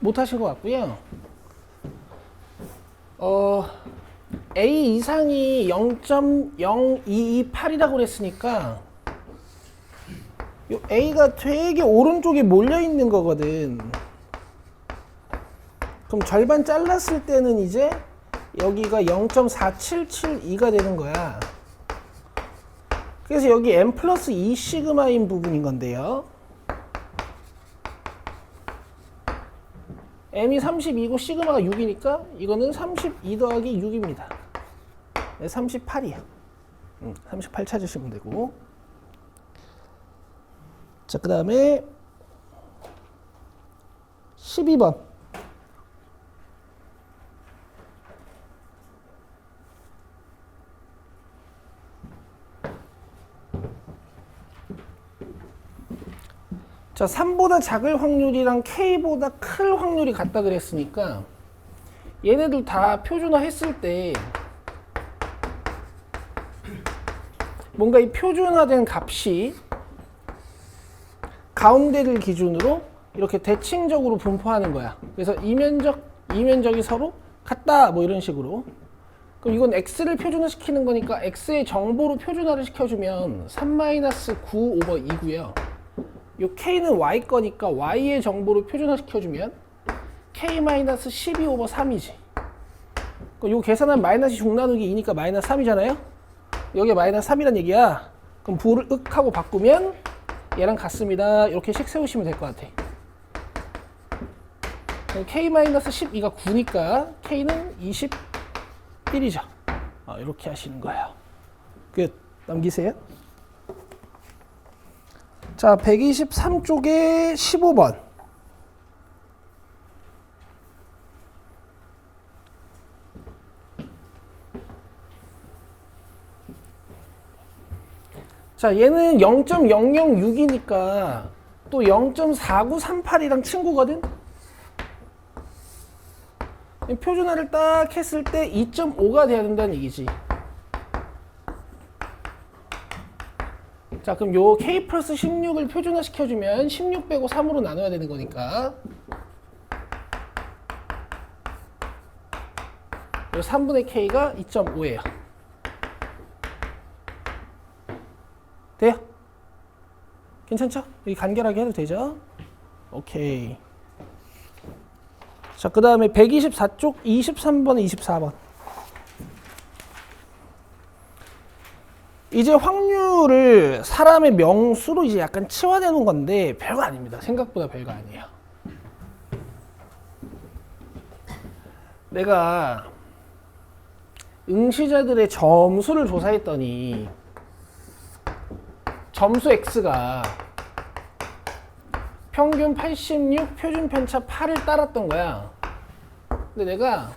못 하신 것 같고요. A 이상이 0.0228이라고 그랬으니까 요 A가 되게 오른쪽에 몰려 있는 거거든. 그럼 절반 잘랐을 때는 이제 여기가 0.4772가 되는 거야. 그래서 여기 m 플러스 2 시그마인 부분인 건데요. m이 32고 시그마가 6이니까 이거는 32 더하기 6입니다. 38이야. 38 찾으시면 되고. 자, 그 다음에 12번. 자, 3보다 작을 확률이랑 K보다 클 확률이 같다 그랬으니까 얘네들 다 표준화 했을 때 뭔가 이 표준화된 값이 가운데를 기준으로 이렇게 대칭적으로 분포하는 거야. 그래서 이면적이 서로 같다 뭐 이런 식으로. 그럼 이건 x를 표준화시키는 거니까 x의 정보로 표준화를 시켜주면 3-9 오버 2고요. 요 k는 y 거니까 y의 정보로 표준화시켜주면 k-12 오버 3이지. 그럼 요 계산하면 마이너스 6 나누기 2니까 마이너스 3이잖아요. 여기에 마이너스 3이란 얘기야. 그럼 부호를 윽 하고 바꾸면 얘랑 같습니다. 이렇게 식 세우시면 될 것 같아. k-12가 9니까 k는 21이죠. 이렇게 하시는 거예요. 끝. 넘기세요. 자, 123쪽에 15번. 자, 얘는 0.006이니까 또 0.4938이랑 친구거든? 표준화를 딱 했을 때 2.5가 돼야 된다는 얘기지. 자, 그럼 요 k 플러스 16을 표준화 시켜주면 16 빼고 3으로 나눠야 되는 거니까 요 3분의 k가 2.5예요. 돼요? 괜찮죠? 여기 간결하게 해도 되죠? 오케이. 자, 그 다음에 124쪽 23번, 24번. 이제 확률을 사람의 명수로 이제 약간 치환해 놓은 건데 별거 아닙니다. 생각보다 별거 아니에요. 내가 응시자들의 점수를 조사했더니 점수 X가 평균 86, 표준 편차 8을 따랐던 거야. 근데 내가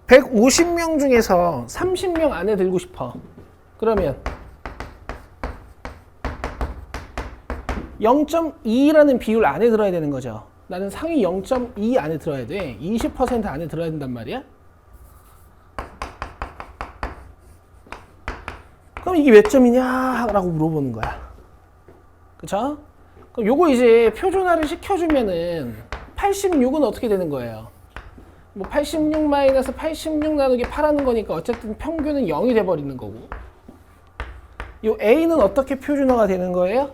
150명 중에서 30명 안에 들고 싶어. 그러면 0.2라는 비율 안에 들어야 되는 거죠. 나는 상위 0.2 안에 들어야 돼. 20% 안에 들어야 된단 말이야. 그럼 이게 몇 점이냐? 라고 물어보는 거야. 그쵸? 그럼 요거 이제 표준화를 시켜주면은 86은 어떻게 되는 거예요? 뭐 86 마이너스 86 나누기 8 하는 거니까 어쨌든 평균은 0이 돼버리는 거고. 요 A는 어떻게 표준화가 되는 거예요?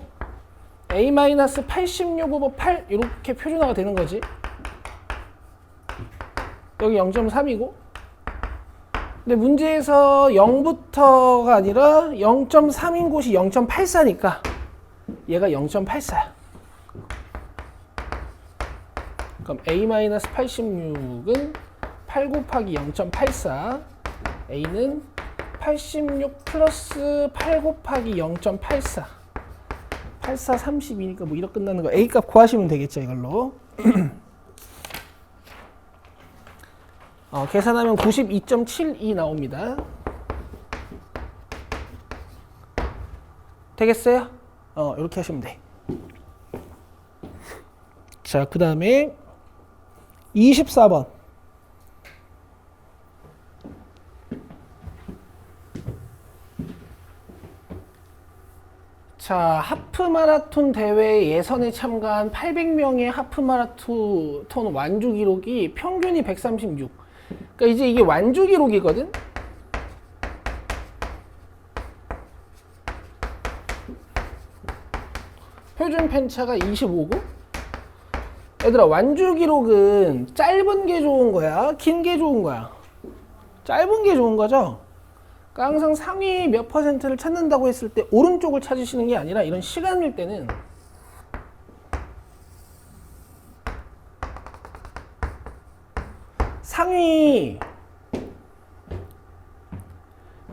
A 마이너스 86 오버 8 이렇게 표준화가 되는 거지. 여기 0.3이고. 근데 문제에서 0부터가 아니라 0.3인 곳이 0.84니까 얘가 0.84야. 그럼 A-86은 8 곱하기 0.84. A는 86 플러스 8 곱하기 0.84. 84, 32니까 뭐 이렇게 끝나는 거. A값 구하시면 되겠죠, 이걸로. 계산하면 92.72 나옵니다. 되겠어요? 이렇게 하시면 돼. 자, 그 다음에 24번. 자, 하프 마라톤 대회 예선에 참가한 800명의 하프 마라톤 완주 기록이 평균이 136. 그러니까 이제 이게 완주 기록이거든. 표준 편차가 25고. 얘들아, 완주 기록은 짧은 게 좋은 거야, 긴 게 좋은 거야? 짧은 게 좋은 거죠. 그러니까 항상 상위 몇 퍼센트를 찾는다고 했을 때 오른쪽을 찾으시는 게 아니라 이런 시간일 때는 상위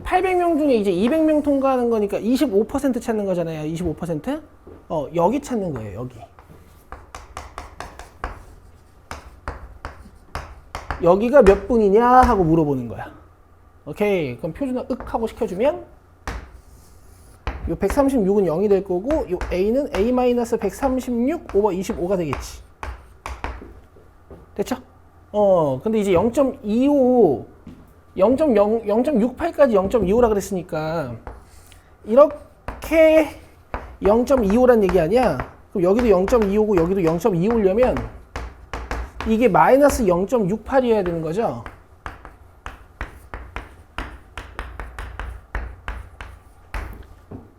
800명 중에 이제 200명 통과하는 거니까 25% 찾는 거잖아요. 25%? 여기 찾는 거예요. 여기. 여기가 몇 분이냐 하고 물어보는 거야. 오케이. 그럼 표준화 윽 하고 시켜주면 요 136은 0이 될 거고 요 A는 A-136 오버 25가 되겠지. 됐죠? 근데 이제 0.25 0.68까지 0.25라 그랬으니까 이렇게 0.25란 얘기 아니야? 그럼 여기도 0.25고 여기도 0.25려면 이게 마이너스 0.68이어야 되는 거죠?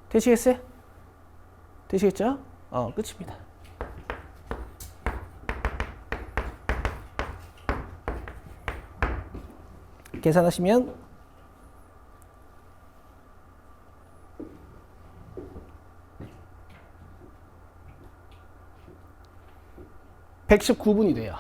되시겠어요? 되시겠죠? 끝입니다. 계산하시면 119분이 돼요.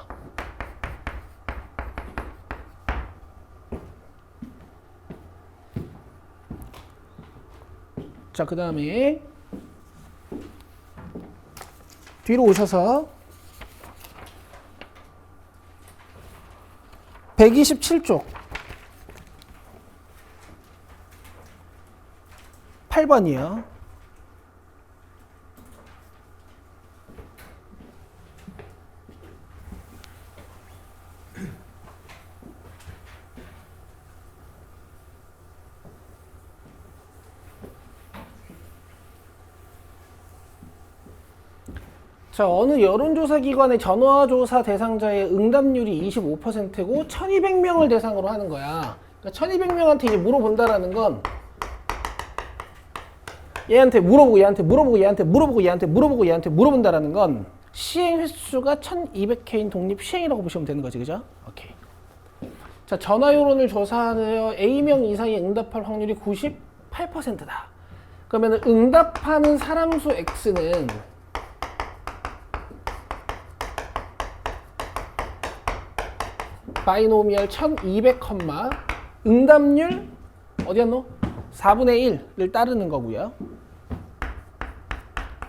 자, 그 다음에 뒤로 오셔서 127쪽 8번이요. 자, 어느 여론조사 기관의 전화조사 대상자의 응답률이 25%고 1200명을 대상으로 하는 거야. 그러니까 1200명한테 이제 물어본다라는 건 얘한테 물어보고 얘한테 물어보고 얘한테 물어보고 얘한테 물어보고 얘한테 물어본다라는 건 시행 횟수가 1200회인 독립 시행이라고 보시면 되는 거지. 그죠? 오케이. 자, 전화 여론을 조사하여 A명 이상이 응답할 확률이 98%다. 그러면 응답하는 사람 수 X는 바이노미얼 1200, 응답률 어디였노? 4분의 1을 따르는 거고요.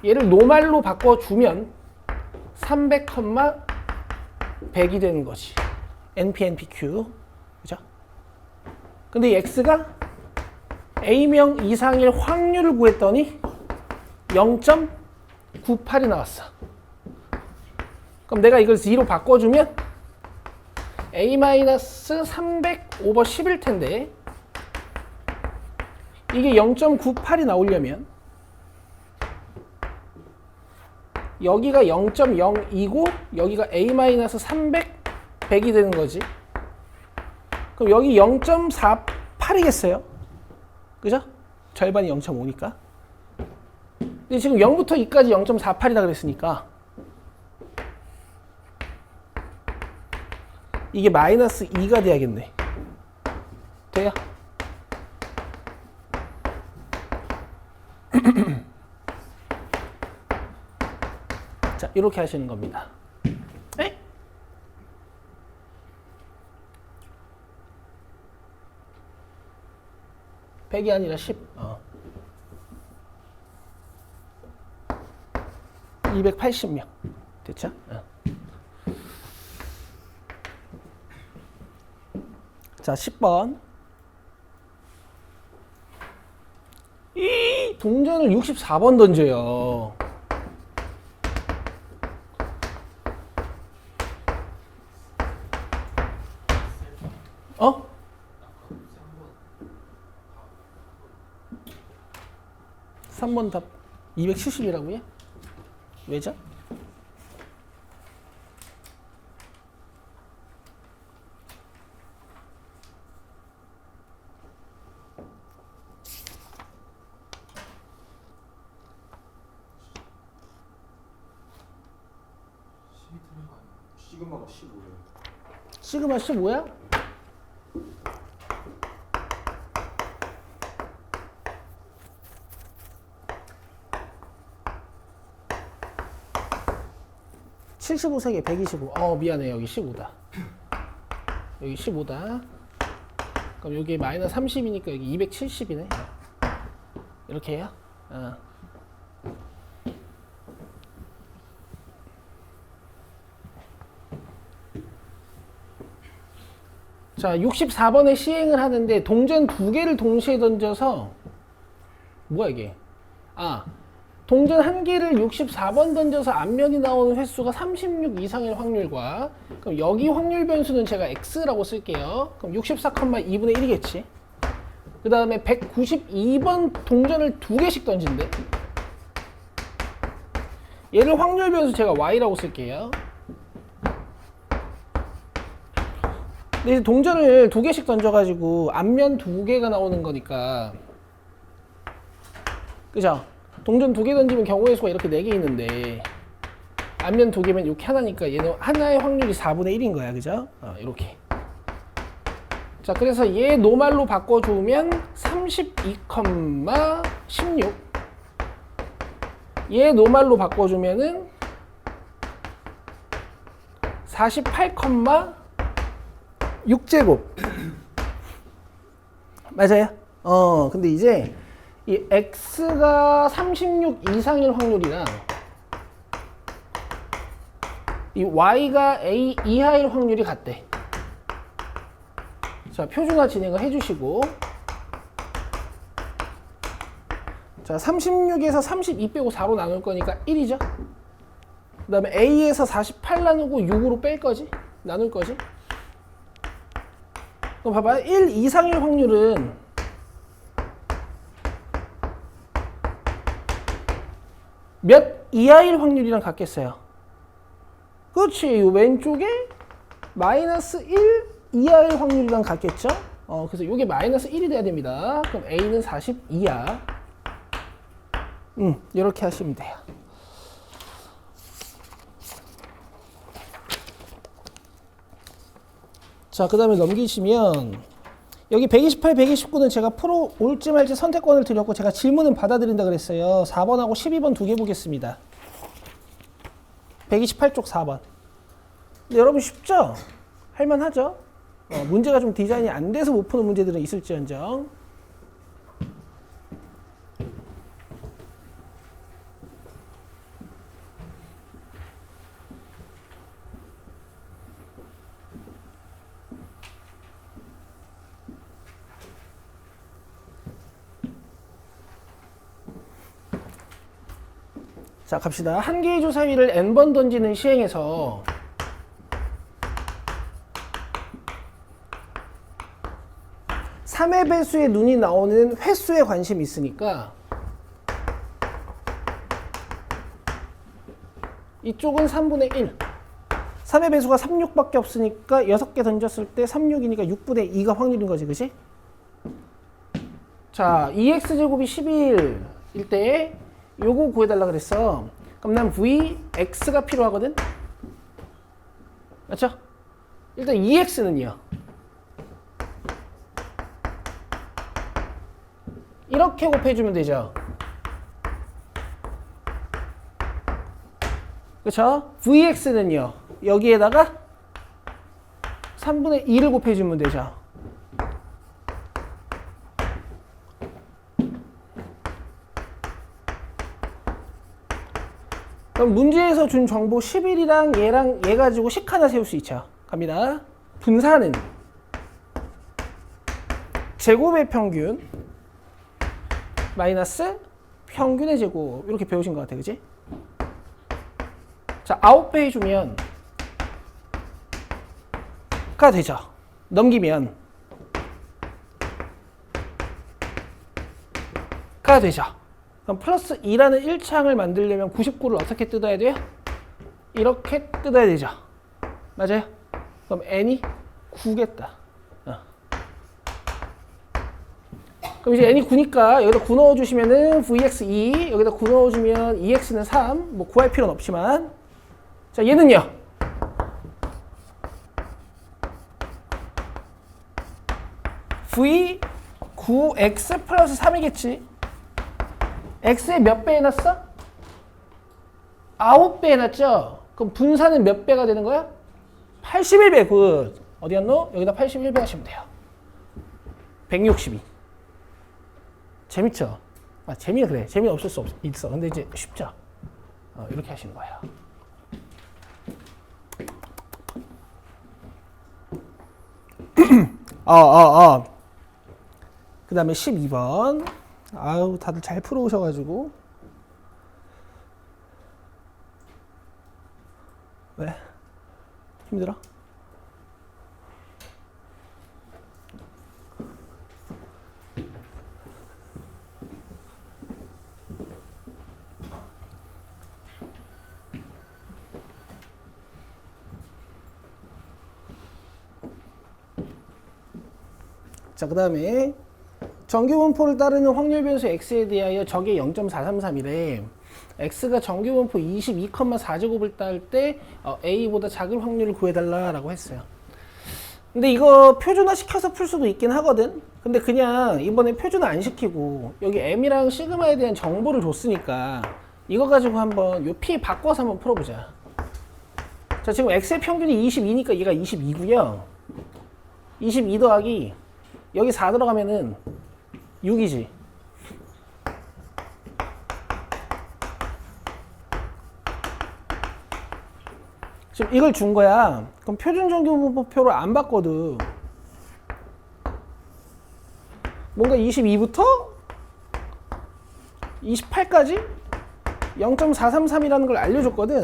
얘를 노말로 바꿔주면 300, 100이 되는 거지. NP/NPQ. 그죠? 근데 이 X가 A명 이상일 확률을 구했더니 0.98이 나왔어. 그럼 내가 이걸 0로 바꿔주면 A-300 오버 10일 텐데 이게 0.98이 나오려면 여기가 0.02고 여기가 A-300 100이 되는 거지. 그럼 여기 0.48이겠어요? 그죠? 절반이 0.5니까. 근데 지금 0부터 2까지 0.48이라 그랬으니까 이게 마이너스 2가 돼야겠네. 돼요? 자, 이렇게 하시는 겁니다. 에? 100이 아니라 10. 280명. 됐죠? 자, 10번. 이 동전을 64번 던져요. 어? 3번 답. 270이라고요? 왜죠? 시그마가 15예요. 시그마 15야? (75세개) 125. 미안해. 여기 15다. 여기 15다. 그럼 여기 마이너스 30이니까 여기 270이네. 이렇게 해요? 자, 64번에 시행을 하는데 동전 2개를 동시에 던져서 뭐야 이게? 동전 1개를 64번 던져서 앞면이 나오는 횟수가 36 이상일 확률과, 그럼 여기 확률 변수는 제가 x라고 쓸게요. 그럼 64,2분의 1이겠지. 그 다음에 192번 동전을 2개씩 던진대. 얘를 확률 변수 제가 y라고 쓸게요. 근데 이제 동전을 2개씩 던져가지고 앞면 2개가 나오는 거니까, 그죠? 동전 2개 던지면 경우의 수가 이렇게 4개 있는데 앞면 2개면 이렇게 하나니까 얘는 하나의 확률이 4분의 1인 거야. 그죠? 이렇게. 자, 그래서 얘 노말로 바꿔주면 32,16. 얘 노말로 바꿔주면은 48,6제곱. 맞아요? 근데 이제 이 x가 36 이상일 확률이랑 이 y가 a 이하일 확률이 같대. 자, 표준화 진행을 해주시고, 자, 36에서 32 빼고 4로 나눌 거니까 1이죠. 그 다음에 a에서 48 나누고 6으로 뺄 거지, 나눌 거지. 그럼 봐봐요. 1 이상일 확률은 몇 이하일 확률이랑 같겠어요? 그렇지. 왼쪽에 마이너스 1 이하일 확률이랑 같겠죠? 그래서 이게 마이너스 1이 돼야 됩니다. 그럼 A는 42야. 이렇게 하시면 돼요. 자, 그 다음에 넘기시면 여기 128, 129는 제가 프로 올지 말지 선택권을 드렸고 제가 질문은 받아들인다 그랬어요. 4번하고 12번 두 개 보겠습니다. 128쪽 4번. 근데 여러분 쉽죠? 할만하죠? 문제가 좀 디자인이 안 돼서 못 푸는 문제들은 있을지언정. 자, 갑시다. 한 개의 주사위를 n번 던지는 시행에서 (3) 의 배수의 눈이 나오는 횟수에 관심이 있으니까 이쪽은 3분의 1. 3의 배수가 36밖에 없으니까 6개 던졌을 때 36이니까 6분의 2가 확률인 거지, 그치? 자, 2x제곱이 11일 때 요거 구해달라 그랬어. 그럼 난 vx가 필요하거든? 맞죠? 일단 2x는요. 이렇게 곱해주면 되죠. 그쵸? vx는요. 여기에다가 3분의 2를 곱해주면 되죠. 그럼 문제에서 준 정보 11이랑 얘랑 얘 가지고 식 하나 세울 수 있죠. 갑니다. 분사는 제곱의 평균 마이너스 평균의 제곱, 이렇게 배우신 것 같아, 그지? 자, 9배 해주면 가 되죠. 넘기면 가 되죠. 그럼 플러스 2라는 1창을 만들려면 99를 어떻게 뜯어야 돼요? 이렇게 뜯어야 되죠. 맞아요? 그럼 n이 9겠다. 그럼 이제 n이 9니까 여기다 9 넣어주시면은 vx2, 여기다 9 넣어주면 2x는 3. 뭐 구할 필요는 없지만. 자, 얘는요. v 9x 플러스 3이겠지. x에 몇 배 해놨어? 9배 해놨죠? 그럼 분산은 몇 배가 되는 거야? 81배. 굿. 어디 갔노? 여기다 81배 하시면 돼요. 162. 재밌죠? 아, 재미는 그래. 재미는 없을 수 있어. 근데 이제 쉽죠? 이렇게 하시는 거예요. 그 다음에 12번. 아유, 다들 잘 풀어오셔가지고. 왜? 힘들어? 자, 그 다음에 정규분포를 따르는 확률 변수 x에 대하여 적의 0.433이래. x가 정규분포 22,4제곱을 따를 때 a보다 작은 확률을 구해달라고 했어요. 근데 이거 표준화 시켜서 풀 수도 있긴 하거든. 근데 그냥 이번에 표준화 안 시키고 여기 m이랑 시그마에 대한 정보를 줬으니까 이거 가지고 한번 요 p 바꿔서 한번 풀어보자. 자, 지금 x의 평균이 22니까 얘가 22고요. 22 더하기 여기 4 들어가면은 6이지. 지금 이걸 준 거야. 그럼 표준 정규분포표를 안 봤거든. 뭔가 22부터 28까지 0.433이라는 걸 알려줬거든.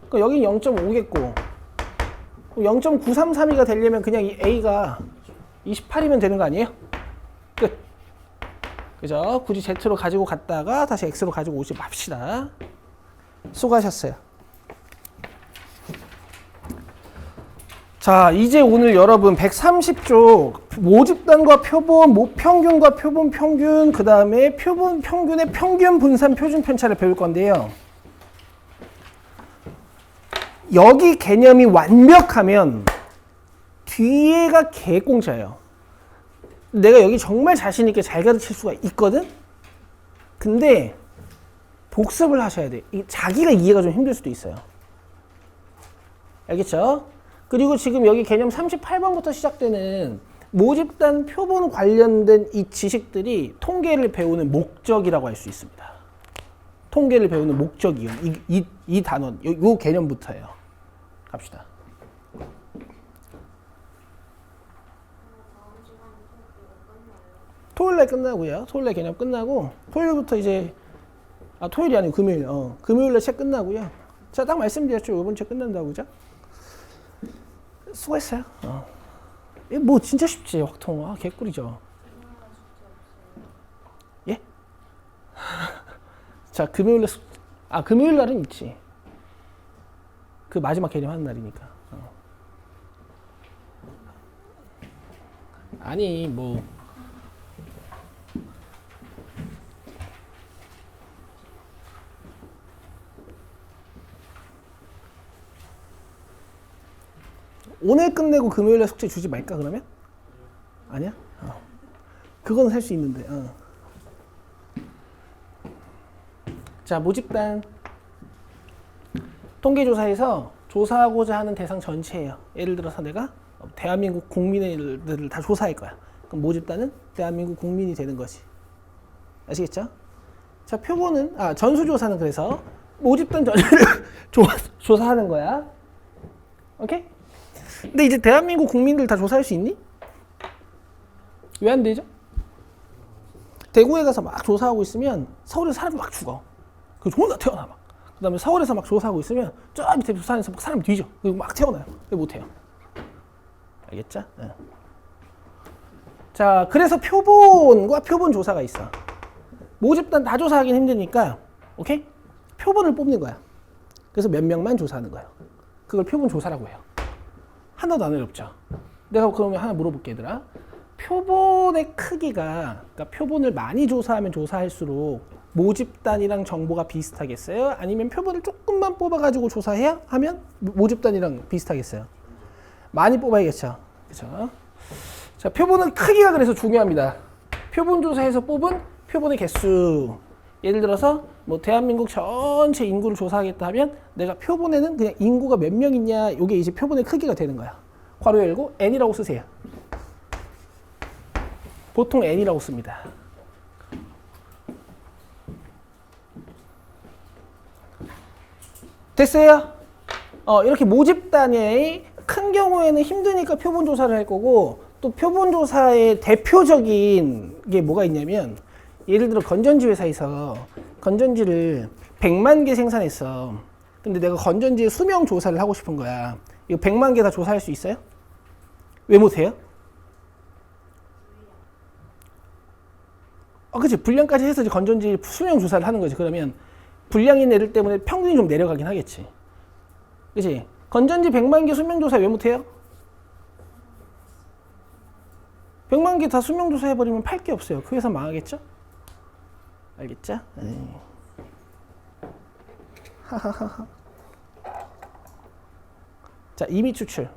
그러니까 여긴 0.5겠고 0.933이가 되려면 그냥 이 a가 28이면 되는 거 아니에요? 끝. 그죠? 굳이 z로 가지고 갔다가 다시 x로 가지고 오지 맙시다. 수고하셨어요. 자, 이제 오늘 여러분 130쪽 모집단과 표본, 모평균과 표본 평균, 그 다음에 표본 평균의 평균 분산 표준 편차를 배울 건데요. 여기 개념이 완벽하면 뒤에가 개공짜예요. 내가 여기 정말 자신 있게 잘 가르칠 수가 있거든? 근데 복습을 하셔야 돼. 자기가 이해가 좀 힘들 수도 있어요. 알겠죠? 그리고 지금 여기 개념 38번부터 시작되는 모집단 표본 관련된 이 지식들이 통계를 배우는 목적이라고 할 수 있습니다. 통계를 배우는 목적이요. 이 단원, 요 개념부터예요. 갑시다. 토요일날 끝나고요. 토요일날 개념 끝나고 토요일부터 이제 토요일이 아니고 금요일. 금요일날 책 끝나고요. 제가 딱 말씀드렸죠. 이번 책 끝난다고 그죠? 수고했어요. 뭐 진짜 쉽지. 확통. 개꿀이죠. 예? 자, 금요일날 금요일날은 있지. 그 마지막 개념 하는 날이니까. 아니 뭐 오늘 끝내고 금요일에 숙제 주지 말까 그러면? 아니야? 그건 살 수 있는데. 자, 모집단 통계조사에서 조사하고자 하는 대상 전체예요. 예를 들어서 내가 대한민국 국민들을 다 조사할 거야. 그럼 모집단은 대한민국 국민이 되는 거지. 아시겠죠? 자, 표본은 전수조사는 그래서 모집단 전체를 조사하는 거야. 오케이? 근데 이제 대한민국 국민들 다 조사할 수 있니? 왜 안 되죠? 대구에 가서 막 조사하고 있으면 서울에 사람이 막 죽어. 그 존나 태어나 막. 그 다음에 서울에서 막 조사하고 있으면 저 밑에 조사하면서 막 사람이 뒤져. 그리고 막 태어나요. 그거 못해요. 알겠죠? 자, 그래서 표본과 표본 조사가 있어. 모집단 다 조사하기는 힘드니까 오케이? 표본을 뽑는 거야. 그래서 몇 명만 조사하는 거예요. 그걸 표본 조사라고 해요. 하나도 안 어렵죠. 내가 그러면 하나 물어볼게 얘들아. 표본의 크기가 그러니까 표본을 많이 조사하면 조사할수록 모집단이랑 정보가 비슷하겠어요? 아니면 표본을 조금만 뽑아가지고 조사해야 하면 모집단이랑 비슷하겠어요? 많이 뽑아야겠죠. 그렇죠? 자, 표본은 크기가 그래서 중요합니다. 표본 조사에서 뽑은 표본의 개수. 예를 들어서 뭐 대한민국 전체 인구를 조사하겠다 하면 내가 표본에는 그냥 인구가 몇 명 있냐 이게 이제 표본의 크기가 되는 거야. 괄호 열고 n이라고 쓰세요. 보통 n이라고 씁니다. 됐어요? 이렇게 모집단이 큰 경우에는 힘드니까 표본 조사를 할 거고 또 표본 조사의 대표적인 게 뭐가 있냐면 예를 들어 건전지 회사에서 건전지를 100만 개 생산했어. 근데 내가 건전지의 수명 조사를 하고 싶은 거야. 이거 100만 개 다 조사할 수 있어요? 왜 못해요? 그치. 분량까지 해서 건전지 수명 조사를 하는 거지. 그러면 분량인 애들 때문에 평균이 좀 내려가긴 하겠지. 그치. 건전지 100만 개 수명 조사 왜 못해요? 100만 개 다 수명 조사 해버리면 팔 게 없어요. 그 회사 망하겠죠? 알겠죠? 하하하하. 자, 임의 추출.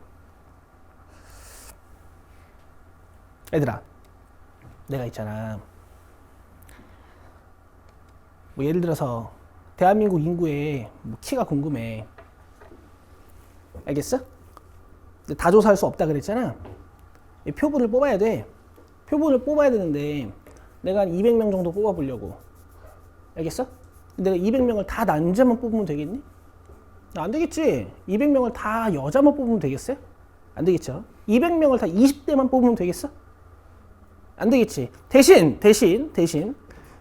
얘들아, 내가 있잖아. 뭐 예를 들어서 대한민국 인구의 뭐 키가 궁금해. 알겠어? 근데 다 조사할 수 없다 그랬잖아. 이 표본을 뽑아야 돼. 표본을 뽑아야 되는데 내가 한 200명 정도 뽑아보려고. 알겠어? 내가 200명을 다 남자만 뽑으면 되겠니? 안 되겠지. 200명을 다 여자만 뽑으면 되겠어요? 안 되겠죠. 200명을 다 20대만 뽑으면 되겠어? 안 되겠지. 대신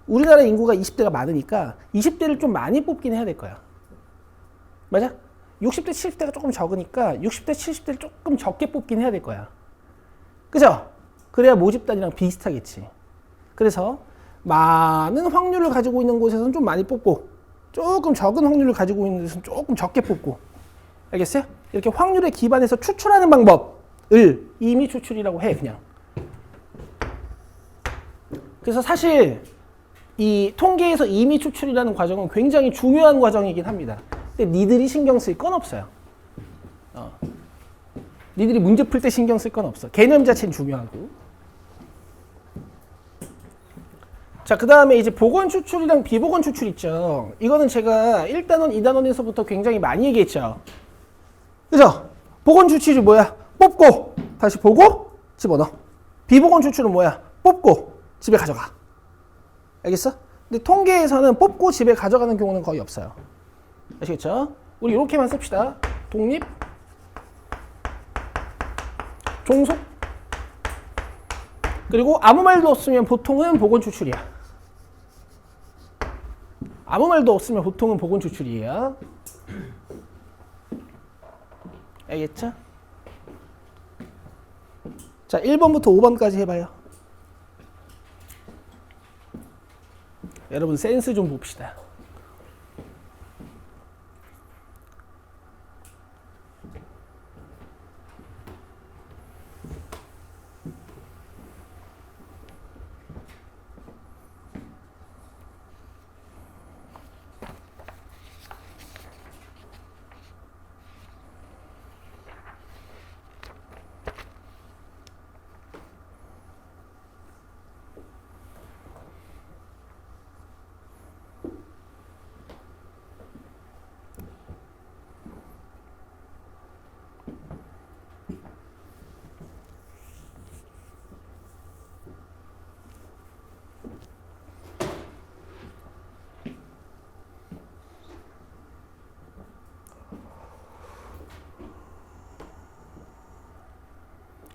우리나라 인구가 20대가 많으니까 20대를 좀 많이 뽑긴 해야 될 거야. 맞아? 60대, 70대가 조금 적으니까 60대, 70대를 조금 적게 뽑긴 해야 될 거야. 그죠? 그래야 모집단이랑 비슷하겠지. 그래서 많은 확률을 가지고 있는 곳에서는 좀 많이 뽑고 조금 적은 확률을 가지고 있는 데서는 조금 적게 뽑고. 알겠어요? 이렇게 확률에 기반해서 추출하는 방법을 임의 추출이라고 해, 그냥. 그래서 사실 이 통계에서 임의 추출이라는 과정은 굉장히 중요한 과정이긴 합니다. 근데 니들이 신경 쓸 건 없어요. 니들이 문제 풀 때 신경 쓸 건 없어. 개념 자체는 중요하고. 자, 그 다음에 이제 복원 추출이랑 비복원 추출 있죠. 이거는 제가 1단원, 2단원에서부터 굉장히 많이 얘기했죠. 그죠? 복원 추출이 뭐야? 뽑고 다시 보고 집어넣어. 비복원 추출은 뭐야? 뽑고 집에 가져가. 알겠어? 근데 통계에서는 뽑고 집에 가져가는 경우는 거의 없어요. 아시겠죠? 우리 이렇게만 씁시다. 독립, 종속, 그리고 아무 말도 없으면 보통은 복원 추출이야. 아무 말도 없으면 보통은 복원 추출이에요. 알겠죠? 자, 1번부터 5번까지 해봐요. 여러분 센스 좀 봅시다.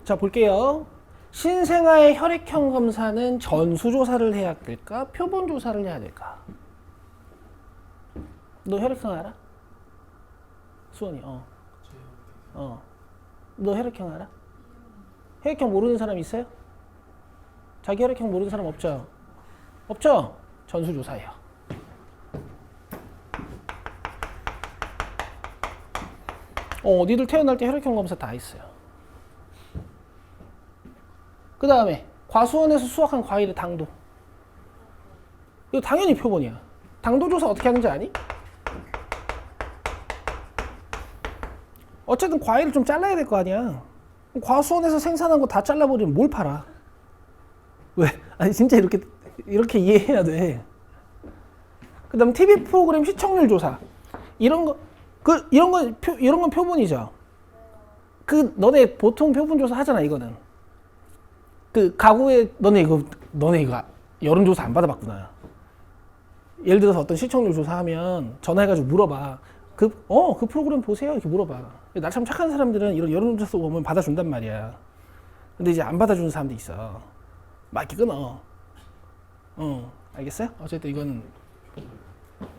자, 볼게요. 신생아의 혈액형 검사는 전수조사를 해야 될까? 표본조사를 해야 될까? 너 혈액형 알아? 수원이, 너 혈액형 알아? 혈액형 모르는 사람 있어요? 자기 혈액형 모르는 사람 없죠? 없죠? 전수조사예요. 니들 태어날 때 혈액형 검사 다 했어요. 그 다음에 과수원에서 수확한 과일의 당도. 이거 당연히 표본이야. 당도 조사 어떻게 하는지 아니? 어쨌든 과일을 좀 잘라야 될 거 아니야. 과수원에서 생산한 거 다 잘라버리면 뭘 팔아? 왜? 아니 진짜 이렇게 이해해야 돼. 그 다음 TV 프로그램 시청률 조사. 이런 건 표본이죠. 너네 보통 표본 조사 하잖아, 이거는. 가구에, 너네 이거 여론조사 안 받아봤구나. 예를 들어서 어떤 시청률 조사하면 전화해가지고 물어봐. 그 프로그램 보세요. 이렇게 물어봐. 나처럼 착한 사람들은 이런 여론조사 오면 받아준단 말이야. 근데 이제 안 받아주는 사람도 있어. 막 이렇게 끊어. 알겠어요? 어쨌든 이건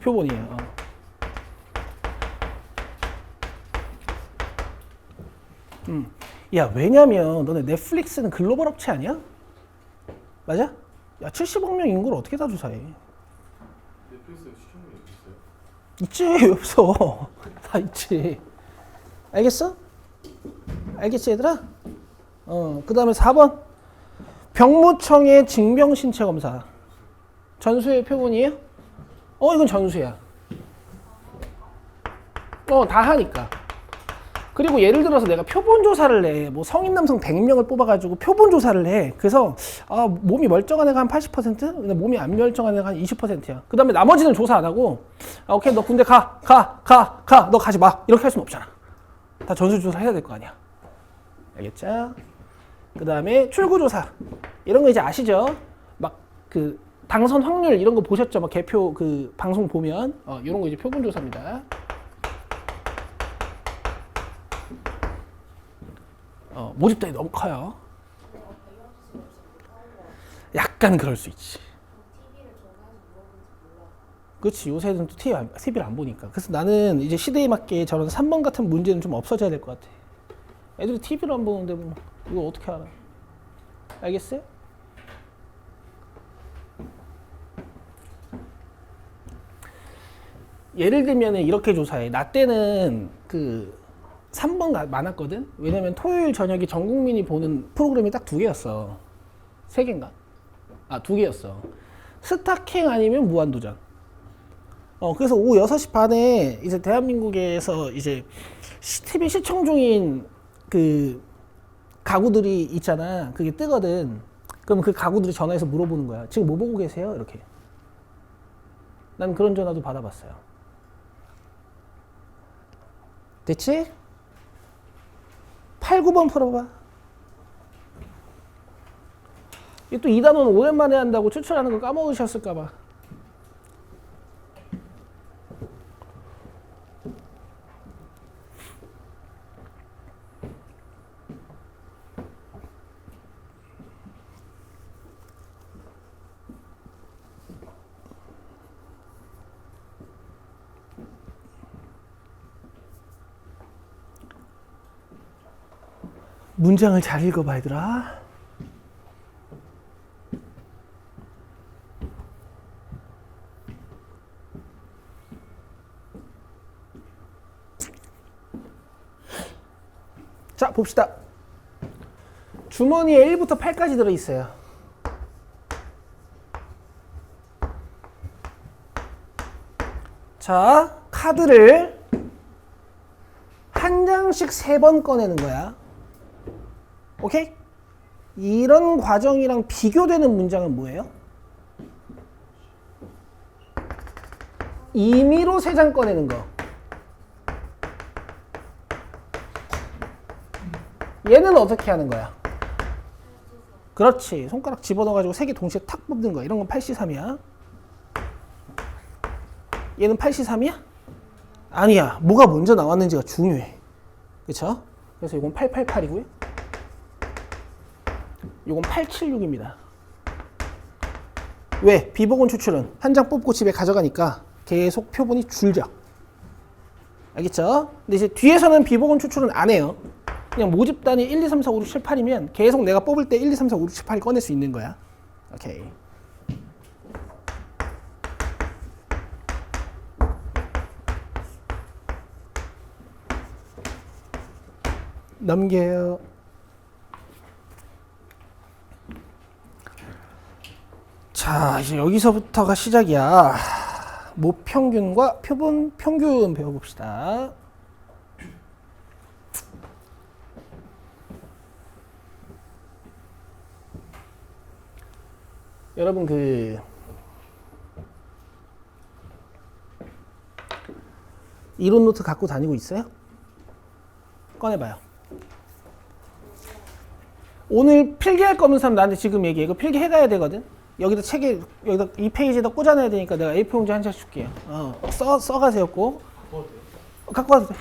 표본이에요. 야, 왜냐면 너네 넷플릭스는 글로벌 업체 아니야? 맞아? 야, 70억 명 인구를 어떻게 다 조사해? 넷플릭스 시청률이 있어요? 있지, 왜 없어? 다 있지. 알겠어? 알겠지, 얘들아? 그 다음에 4번. 병무청의 징병신체검사. 전수의 표본이에요? 이건 전수야. 다 하니까. 그리고 예를 들어서 내가 표본 조사를 해. 뭐 성인 남성 100명을 뽑아가지고 표본 조사를 해. 그래서 몸이 멀쩡한 애가 한 80%? 근데 몸이 안 멀쩡한 애가 한 20%야. 그 다음에 나머지는 조사 안 하고 오케이, 너 군대 가. 너 가지 마. 이렇게 할 수는 없잖아. 다 전수조사 해야 될 거 아니야. 알겠죠? 그 다음에 출구조사. 이런 거 이제 아시죠? 막 당선 확률 이런 거 보셨죠? 막 개표 방송 보면 이런 거 이제 표본 조사입니다. 모집단이 너무 커요. 약간 그럴 수 있지. 그렇지. 요새는 또 TV를 안 보니까. 그래서 나는 이제 시대에 맞게 저런 3번 같은 문제는 좀 없어져야 될 것 같아. 애들이 TV를 안 보는데 뭐 이거 어떻게 알아? 알겠어요? 예를 들면 이렇게 조사해. 나 때는 3번 많았거든? 왜냐면 토요일 저녁에 전 국민이 보는 프로그램이 딱 2개였어. 3개인가? 2개였어. 스타킹 아니면 무한도전. 그래서 오후 6시 반에 이제 대한민국에서 이제 TV 시청 중인 가구들이 있잖아. 그게 뜨거든. 그럼 그 가구들이 전화해서 물어보는 거야. 지금 뭐 보고 계세요? 이렇게. 난 그런 전화도 받아봤어요. 됐지? 8, 9번 풀어봐. 또 이 단어는 오랜만에 한다고 추출하는 거 까먹으셨을까봐. 문장을 잘 읽어봐, 얘들아. 자, 봅시다. 주머니에 1부터 8까지 들어있어요. 자, 카드를 한 장씩 3번 꺼내는 거야. 오케이? 이런 과정이랑 비교되는 문장은 뭐예요? 임의로 3장 꺼내는 거. 얘는 어떻게 하는 거야? 그렇지. 손가락 집어넣어가지고 3개 동시에 탁 뽑는 거야. 이런 건 8C3이야. 얘는 8C3이야? 아니야. 뭐가 먼저 나왔는지가 중요해. 그쵸? 그래서 이건 888이고요. 이건 876입니다. 왜? 비보건 추출은 한 장 뽑고 집에 가져가니까 계속 표본이 줄죠. 알겠죠? 근데 이제 뒤에서는 비보건 추출은 안 해요. 그냥 모집단이 1, 2, 3, 4, 5, 6, 7, 8이면 계속 내가 뽑을 때 1, 2, 3, 4, 5, 6, 7, 8을 꺼낼 수 있는 거야. 오케이. 넘겨요. 자, 이제 여기서부터가 시작이야. 모평균과 표본 평균 배워봅시다. 여러분 이론 노트 갖고 다니고 있어요? 꺼내봐요. 오늘 필기할 거면 사람 나한테 지금 얘기해. 이거 필기해가야 되거든. 여기다 책에 여기다 이 페이지에다 꽂아놔야 되니까 내가 A4 용지 한 장씩 줄게요. 써가세요 꼭. 갖고 와도 돼.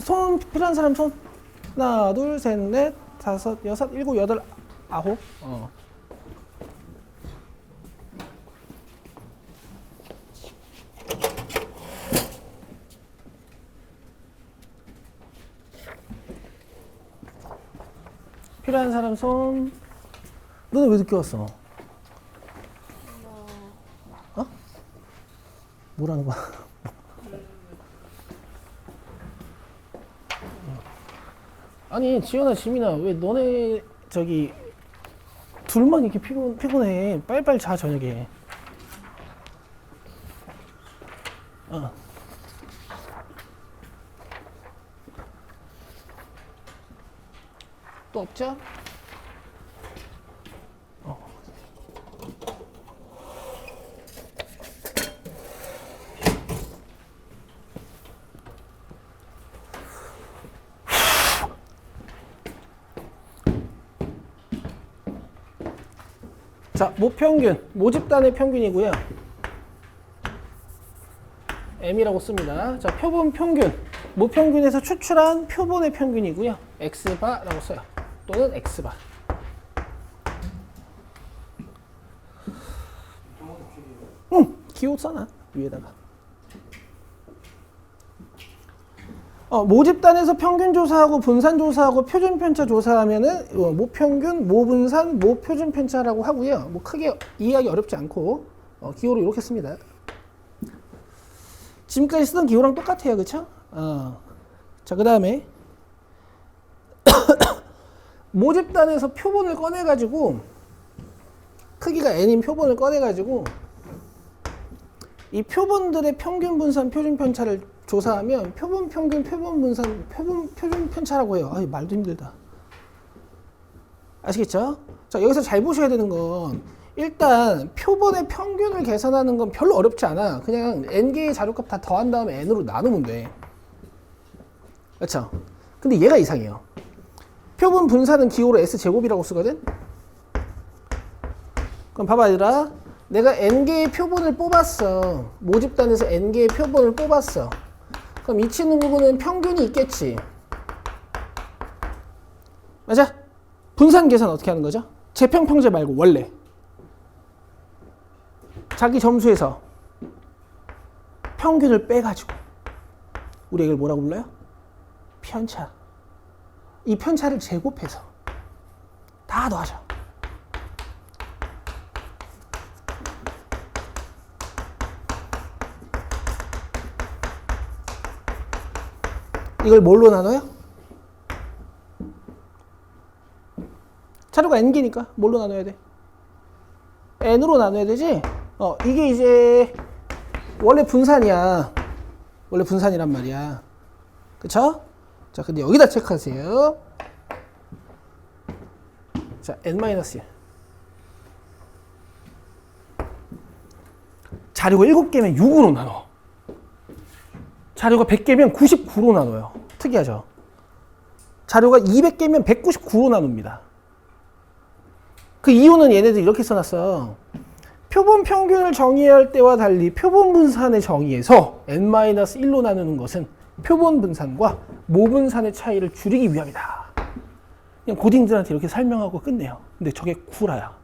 손 필요한 사람 손. 하나, 둘, 셋, 넷, 다섯, 여섯, 일곱, 여덟, 아홉. 필요한 사람 손. 너는 왜 늦게 왔어? 어? 뭐라는 거야? 아니 지연아 지민아 왜 너네 저기 둘만 이렇게 피곤해. 빨리빨리 자 저녁에. 또 없죠? 자, 모평균, 모집단의 평균이고요. M이라고 씁니다. 자, 표본 평균, 모평균에서 추출한 표본의 평균이고요. X바라고 써요. 또는 X바. 기호 써놔 위에다가. 모집단에서 평균 조사하고 분산 조사하고 표준 편차 조사하면은 모평균, 모분산, 모표준 편차라고 하고요. 뭐 크게 이해하기 어렵지 않고 기호로 이렇게 씁니다. 지금까지 쓰던 기호랑 똑같아요, 그렇죠? 자, 그다음에 모집단에서 표본을 꺼내가지고 크기가 n인 표본을 꺼내가지고 이 표본들의 평균 분산, 표준 편차를 조사하면 표본 평균, 표본 분산, 표준 편차라고 해요. 아이, 말도 힘들다. 아시겠죠? 자, 여기서 잘 보셔야 되는 건 일단 표본의 평균을 계산하는 건 별로 어렵지 않아. 그냥 n개의 자료값 다 더한 다음에 n으로 나누면 돼. 그렇죠? 근데 얘가 이상해요. 표본 분산은 기호로 S제곱이라고 쓰거든? 그럼 봐봐 얘들아. 내가 n개의 표본을 뽑았어. 모집단에서 n개의 표본을 뽑았어. 그럼 이 친구는 평균이 있겠지. 맞아? 분산 계산 어떻게 하는 거죠? 재평평제 말고 원래. 자기 점수에서 평균을 빼가지고 우리 이걸 뭐라고 불러요? 편차. 이 편차를 제곱해서 다 더하죠. 이걸 뭘로 나눠요? 자료가 n개니까 뭘로 나눠야 돼? n으로 나눠야 되지? 이게 이제 원래 분산이야. 원래 분산이란 말이야. 그쵸? 자, 근데 여기다 체크하세요. 자, n-1. 자료가 7개면 6으로 나눠. 자료가 100개면 99로 나눠요. 특이하죠? 자료가 200개면 199로 나눕니다. 그 이유는 얘네들 이렇게 써놨어. 표본 평균을 정의할 때와 달리 표본 분산의 정의에서 n-1로 나누는 것은 표본 분산과 모분산의 차이를 줄이기 위함이다. 그냥 고딩들한테 이렇게 설명하고 끝내요. 근데 저게 구라야.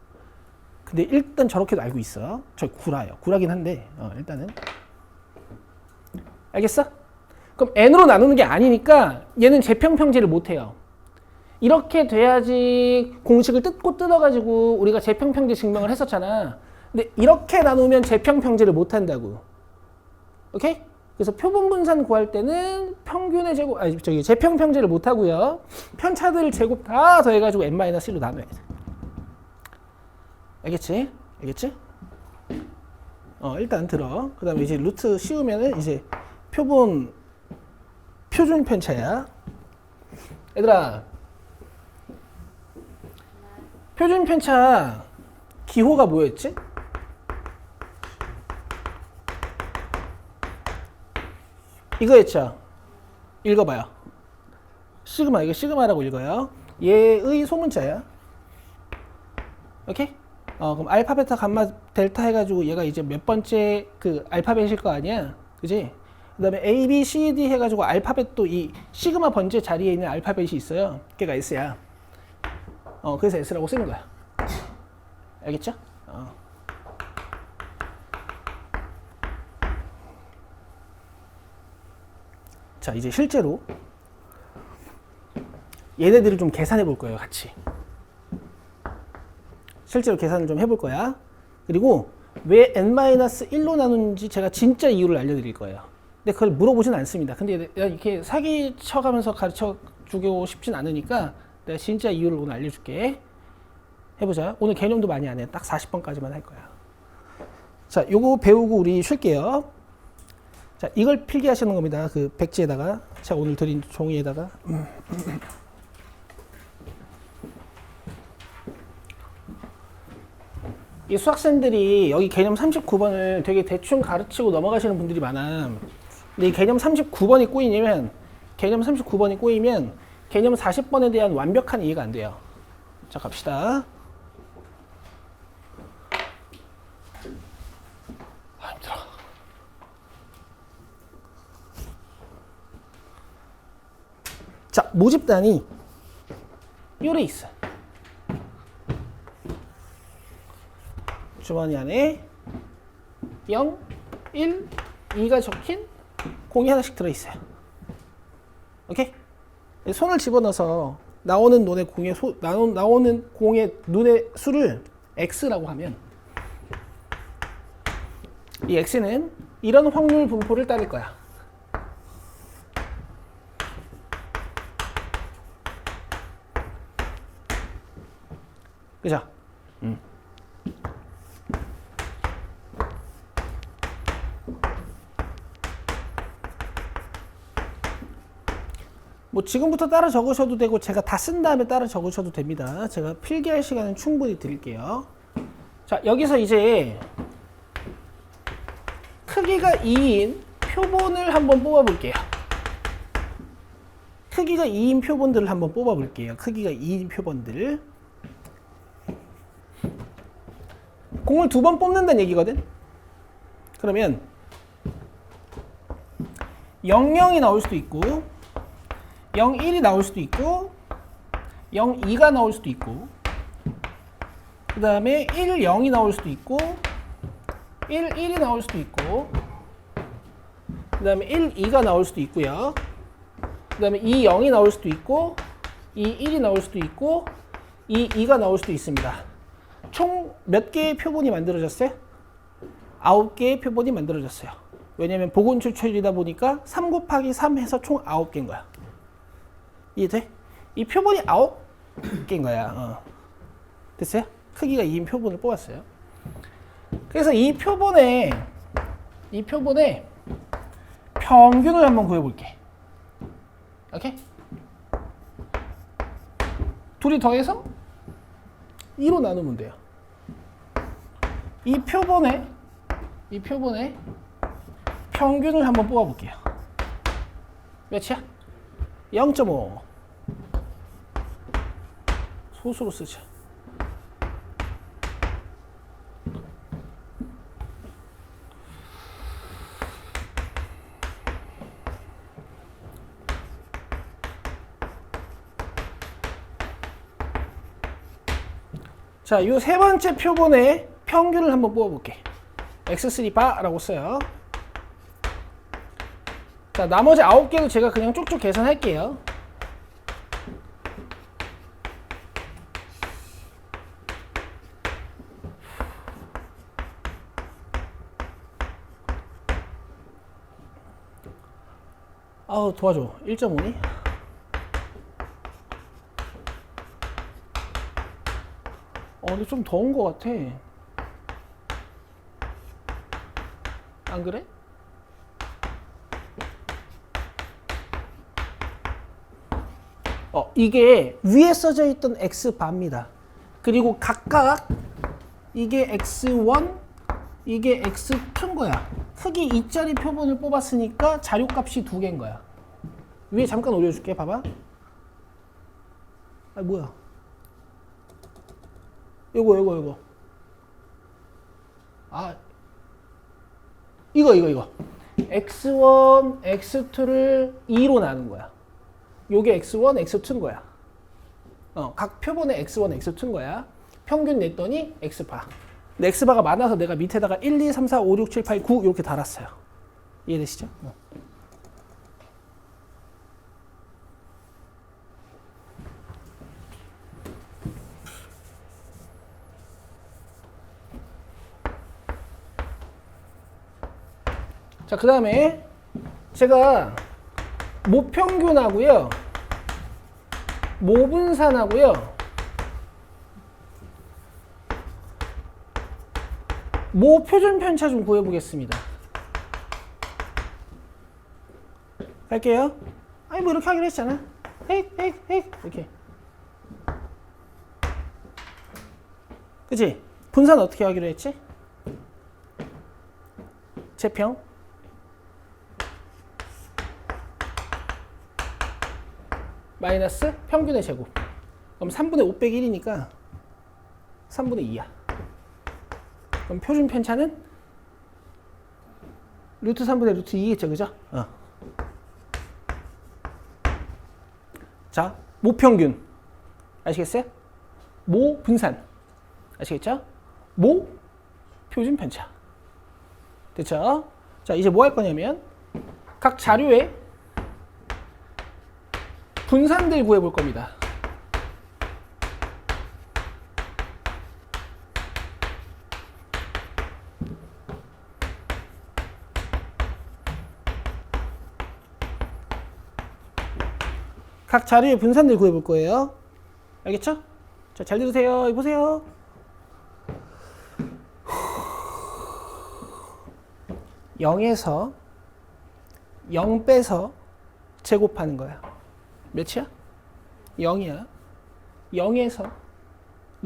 근데 일단 저렇게도 알고 있어. 저게 구라예요. 구라긴 한데 일단은. 알겠어? 그럼 n으로 나누는 게 아니니까 얘는 재평평제를 못해요. 이렇게 돼야지 공식을 뜯어가지고 우리가 재평평제 증명을 했었잖아. 근데 이렇게 나누면 재평평제를 못한다고. 오케이? 그래서 표본 분산 구할 때는 평균의 제곱, 아니 저기 재평평제를 못 하고요. 편차들 제곱 다 더해가지고 n-1로 나눠야 돼. 알겠지? 알겠지? 일단 들어. 그 다음에 이제 루트 씌우면은 이제 표준 편차야. 얘들아, 표준 편차 기호가 뭐였지? 이거였죠. 읽어봐요. 시그마, 이거 시그마라고 읽어요. 얘의 소문자야. 오케이? 그럼 알파, 베타, 감마, 델타 해가지고 얘가 이제 몇 번째 그 알파벳일 거 아니야? 그지? 그 다음에 A, B, C, D 해가지고 알파벳도 이 시그마 번째 자리에 있는 알파벳이 있어요. 걔가 S야. 그래서 S라고 쓰는 거야. 알겠죠? 자, 이제 실제로 얘네들을 좀 계산해 볼 거예요, 같이. 실제로 계산을 좀 해볼 거야. 그리고 왜 n-1로 나누는지 제가 진짜 이유를 알려드릴 거예요. 근데 그걸 물어보진 않습니다. 근데 내가 이렇게 사기쳐가면서 가르쳐 주고 싶진 않으니까 내가 진짜 이유를 오늘 알려줄게. 해보자. 오늘 개념도 많이 안 해. 딱 40번까지만 할 거야. 자, 요거 배우고 우리 쉴게요. 자, 이걸 필기하시는 겁니다. 그 백지에다가, 제가 오늘 드린 종이에다가. 이 수학생들이 여기 개념 39번을 되게 대충 가르치고 넘어가시는 분들이 많아. 근데 이 개념 39번이 꼬이면, 개념 39번이 꼬이면 개념 40번에 대한 완벽한 이해가 안 돼요. 자, 갑시다. 힘들어. 자, 모집단이 요래 있어. 주머니 안에 0, 1, 2가 적힌 공이 하나씩 들어있어요. 오케이? 손을 집어넣어서 나오는 공의 눈의 수를 x라고 하면 이 x는 이런 확률 분포를 따를 거야. 그죠? 뭐 지금부터 따라 적으셔도 되고 제가 다 쓴 다음에 따라 적으셔도 됩니다. 제가 필기할 시간은 충분히 드릴게요. 자, 여기서 이제 크기가 2인 표본을 한번 뽑아 볼게요. 크기가 2인 표본들을 한번 뽑아 볼게요. 크기가 2인 표본들. 공을 2번 뽑는다는 얘기거든. 그러면 0, 0이 나올 수도 있고 0, 1이 나올 수도 있고 0, 2가 나올 수도 있고 그 다음에 1, 0이 나올 수도 있고 1, 1이 나올 수도 있고 그 다음에 1, 2가 나올 수도 있고요. 그 다음에 2, 0이 나올 수도 있고 2, 1이 나올 수도 있고 2, 2가 나올 수도 있습니다. 총 몇 개의 표본이 만들어졌어요? 9개의 표본이 만들어졌어요. 왜냐면 복원 출처이다 보니까 3 곱하기 3 해서 총 9개인 거야. 이해돼? 이 표본이 9개인 거야. 됐어요? 크기가 2인 표본을 뽑았어요. 그래서 이 표본의 평균을 한번 구해볼게. 오케이? 둘이 더해서 2로 나누면 돼요. 이 표본의 평균을 한번 뽑아볼게요. 몇이야? 0.5. 소수로 쓰자. 자, 요 세 번째 표본의 평균을 한번 뽑아볼게. x3바라고 써요. 자, 나머지 9개도 제가 그냥 쭉쭉 계산할게요. 아우 도와줘. 1.5니? 근데 좀 더운 것 같아. 안 그래? 이게 위에 써져 있던 x바입니다. 그리고 각각 이게 x1, 이게 x2인 거야. 크기 2짜리 표본을 뽑았으니까 자료값이 2개인 거야. 위에 잠깐 올려줄게. 봐봐. 아 뭐야? 요거. 아 이거. x1, x2를 2로 나눈 거야. 요게 x1, x2인 거야. 각 표본의 x1, x2인 거야. 평균 냈더니 x바. 근데 x바가 많아서 내가 밑에다가 1, 2, 3, 4, 5, 6, 7, 8, 9 이렇게 달았어요. 이해되시죠? 자, 그 다음에 제가 모평균하고요, 모분산하고요, 모표준 편차 좀 구해보겠습니다. 갈게요. 아니 뭐 이렇게 하기로 했잖아. 헤이 이렇게. 그치? 분산 어떻게 하기로 했지? 제평 마이너스 평균의 제곱. 그럼 3분의 5 빼기 1이니까 3분의 2야. 그럼 표준 편차는 루트 3분의 루트 2겠죠, 그죠? 자, 모평균 아시겠어요? 모분산 아시겠죠? 모표준 편차. 됐죠? 자, 이제 뭐 할 거냐면 각 자료에 분산들 구해볼 겁니다. 각 자료의 분산들 구해볼 거예요. 알겠죠? 자, 잘 들으세요. 여기 보세요. (0에서) 0 빼서 제곱하는 거야. 몇이야? 0이야. 0에서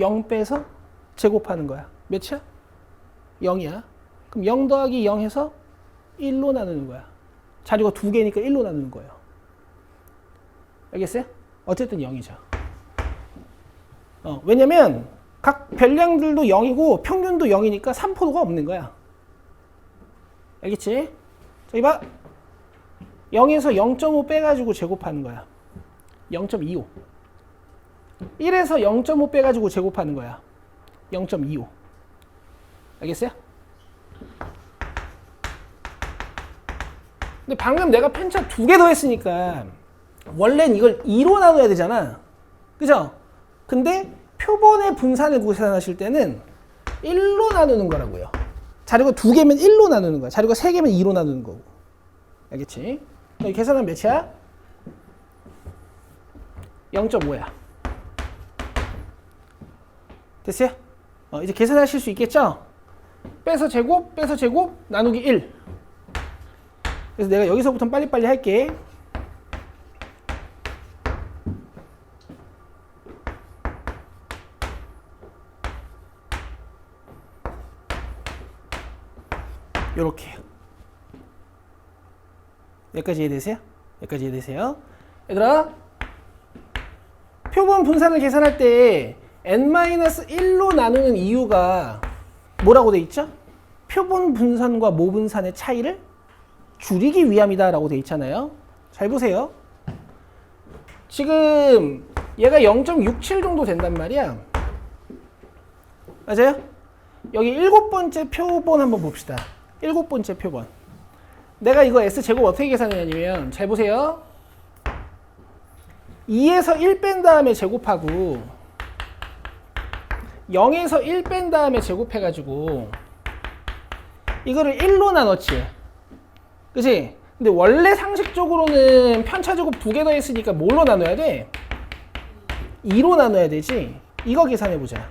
0 빼서 제곱하는 거야. 몇이야? 0이야. 그럼 0 더하기 0 해서 1로 나누는 거야. 자료가 2개니까 1로 나누는 거예요. 알겠어요? 어쨌든 0이죠. 왜냐면 각 별량들도 0이고 평균도 0이니까 3포도가 없는 거야. 알겠지? 자, 이봐. 0에서 0.5 빼가지고 제곱하는 거야. 0.25. 1에서 0.5 빼가지고 제곱하는 거야. 0.25. 알겠어요? 근데 방금 내가 편차 2개 더했으니까 원래는 이걸 2로 나눠야 되잖아. 그죠? 근데 표본의 분산을 계산하실 때는 1로 나누는 거라고요. 자료가 2개면 1로 나누는 거야. 자료가 3개면 2로 나누는 거고. 알겠지? 여기 계산하면 몇이야? 0.5야. 됐어요? 이제 계산하실 수 있겠죠? 빼서 제곱, 나누기 1. 그래서 내가 여기서부터 빨리빨리 할게. 요렇게. 여기까지 이해되세요? 여기까지 이해되세요? 얘들아, 표본 분산을 계산할 때 n-1로 나누는 이유가 뭐라고 돼 있죠? 표본 분산과 모분산의 차이를 줄이기 위함이다 라고 돼 있잖아요. 잘 보세요. 지금 얘가 0.67 정도 된단 말이야. 맞아요? 여기 7번째 표본 한번 봅시다. 7번째 표본. 내가 이거 S제곱 어떻게 계산했냐면, 잘 보세요. 2에서 1 뺀 다음에 제곱하고 0에서 1 뺀 다음에 제곱해가지고 이거를 1로 나눴지. 그치? 근데 원래 상식적으로는 편차제곱 2개 더했으니까 뭘로 나눠야 돼? 2로 나눠야 되지. 이거 계산해보자.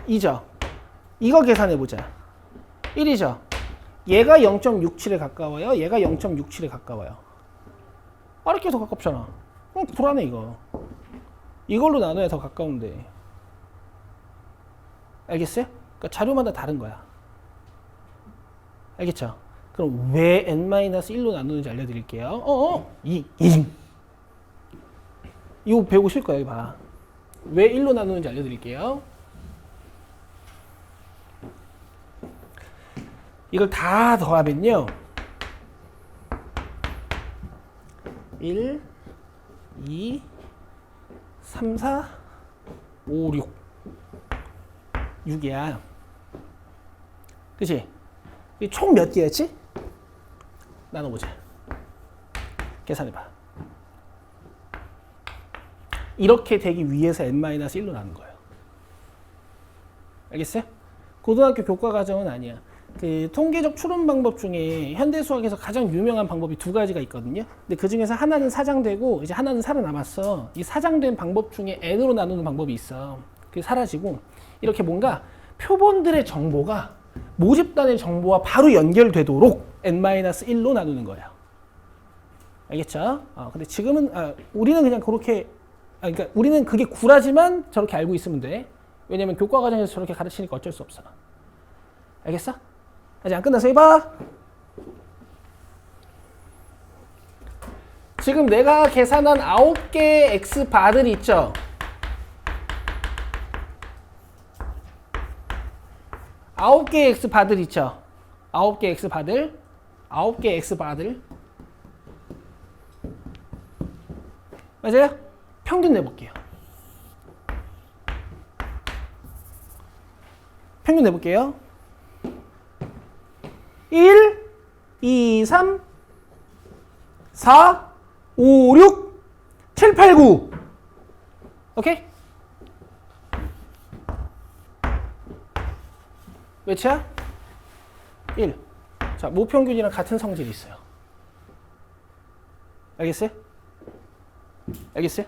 2죠. 이거 계산해보자. 1이죠. 얘가 0.67에 가까워요. 얘가 0.67에 가까워요. 이렇게 더 가깝잖아. 불안해 이거. 이걸로 나눠야 더 가까운데. 알겠어요? 그러니까 자료마다 다른 거야. 알겠죠? 그럼 왜 n-1로 나누는지 알려드릴게요. 이거 배우고 싶을 거야. 여기 봐. 왜 1로 나누는지 알려드릴게요. 이걸 다 더하면요. 1, 2, 3, 4, 5, 6. 6이야. 그치? 총 몇 개였지? 나눠보자. 계산해봐. 이렇게 되기 위해서 n-1로 나눈 거예요. 알겠어요? 고등학교 교과 과정은 아니야. 그 통계적 추론 방법 중에 현대 수학에서 가장 유명한 방법이 2가지가 있거든요. 근데 그 중에서 하나는 사장되고 이제 하나는 살아남았어. 이 사장된 방법 중에 n으로 나누는 방법이 있어. 그게 사라지고 이렇게 뭔가 표본들의 정보가 모집단의 정보와 바로 연결되도록 n-1로 나누는 거예요. 알겠죠? 근데 지금은 우리는 그냥 그렇게 그러니까 우리는 그게 구라지만 저렇게 알고 있으면 돼. 왜냐면 교과 과정에서 저렇게 가르치니까 어쩔 수 없어. 알겠어? 아직 안 끝났어. 해봐. 지금 내가 계산한 9개의 x 바들이 있죠? 9개의 x 바들 있죠? 9개 x 바들. 9개 x 바들. 맞아요? 평균 내볼게요. 평균 내볼게요. 1, 2, 3, 4, 5, 6, 7, 8, 9. 오케이? 몇이야? 1. 자, 모평균이랑 같은 성질이 있어요. 알겠어요? 알겠어요?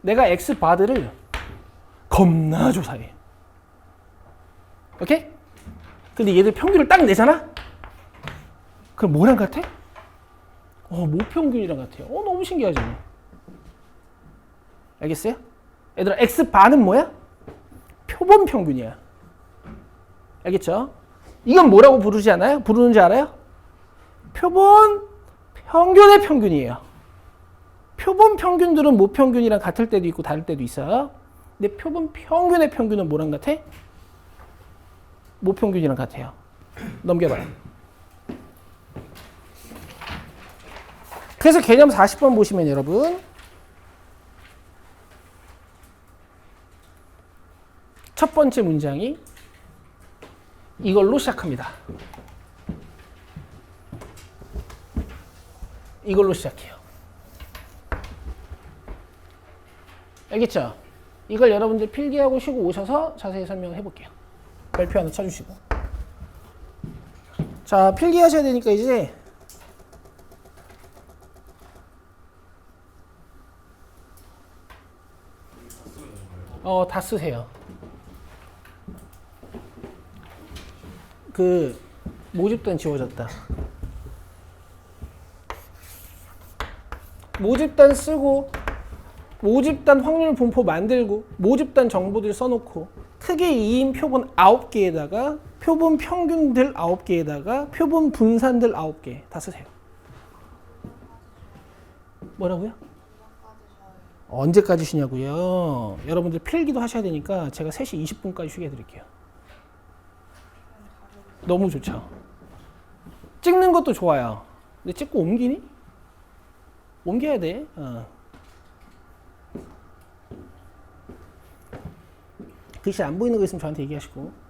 내가 x 바드를 겁나 조사해. 오케이? 근데 얘들 평균을 딱 내잖아? 그럼 뭐랑 같아? 모평균이랑 같아요. 너무 신기하죠? 알겠어요? 얘들아, x 바는 뭐야? 표본 평균이야. 알겠죠? 이건 뭐라고 부르지 않아요? 부르는지 알아요? 표본 평균의 평균이에요. 표본 평균들은 모평균이랑 같을 때도 있고 다를 때도 있어요. 근데 표본 평균의 평균은 뭐랑 같아? 모평균이랑 같아요. 넘겨봐요. 그래서 개념 40번 보시면 여러분 첫 번째 문장이 이걸로 시작합니다. 이걸로 시작해요. 알겠죠? 이걸 여러분들 필기하고 쉬고 오셔서 자세히 설명을 해볼게요. 별표 하나 쳐주시고. 자, 필기하셔야 되니까 이제 다 쓰세요. 그 모집단 지워졌다. 모집단 쓰고 모집단 확률 분포 만들고 모집단 정보들 써놓고 크게 2인 표본 9개에다가 표본 평균들 9개에다가 표본 분산들 9개 다 쓰세요. 뭐라고요? 언제까지 쉬냐고요? 여러분들 필기도 하셔야 되니까 제가 3시 20분까지 쉬게 해드릴게요. 너무 좋죠? 찍는 것도 좋아요. 근데 찍고 옮기니? 옮겨야 돼. 글씨 안 보이는 거 있으면 저한테 얘기하시고.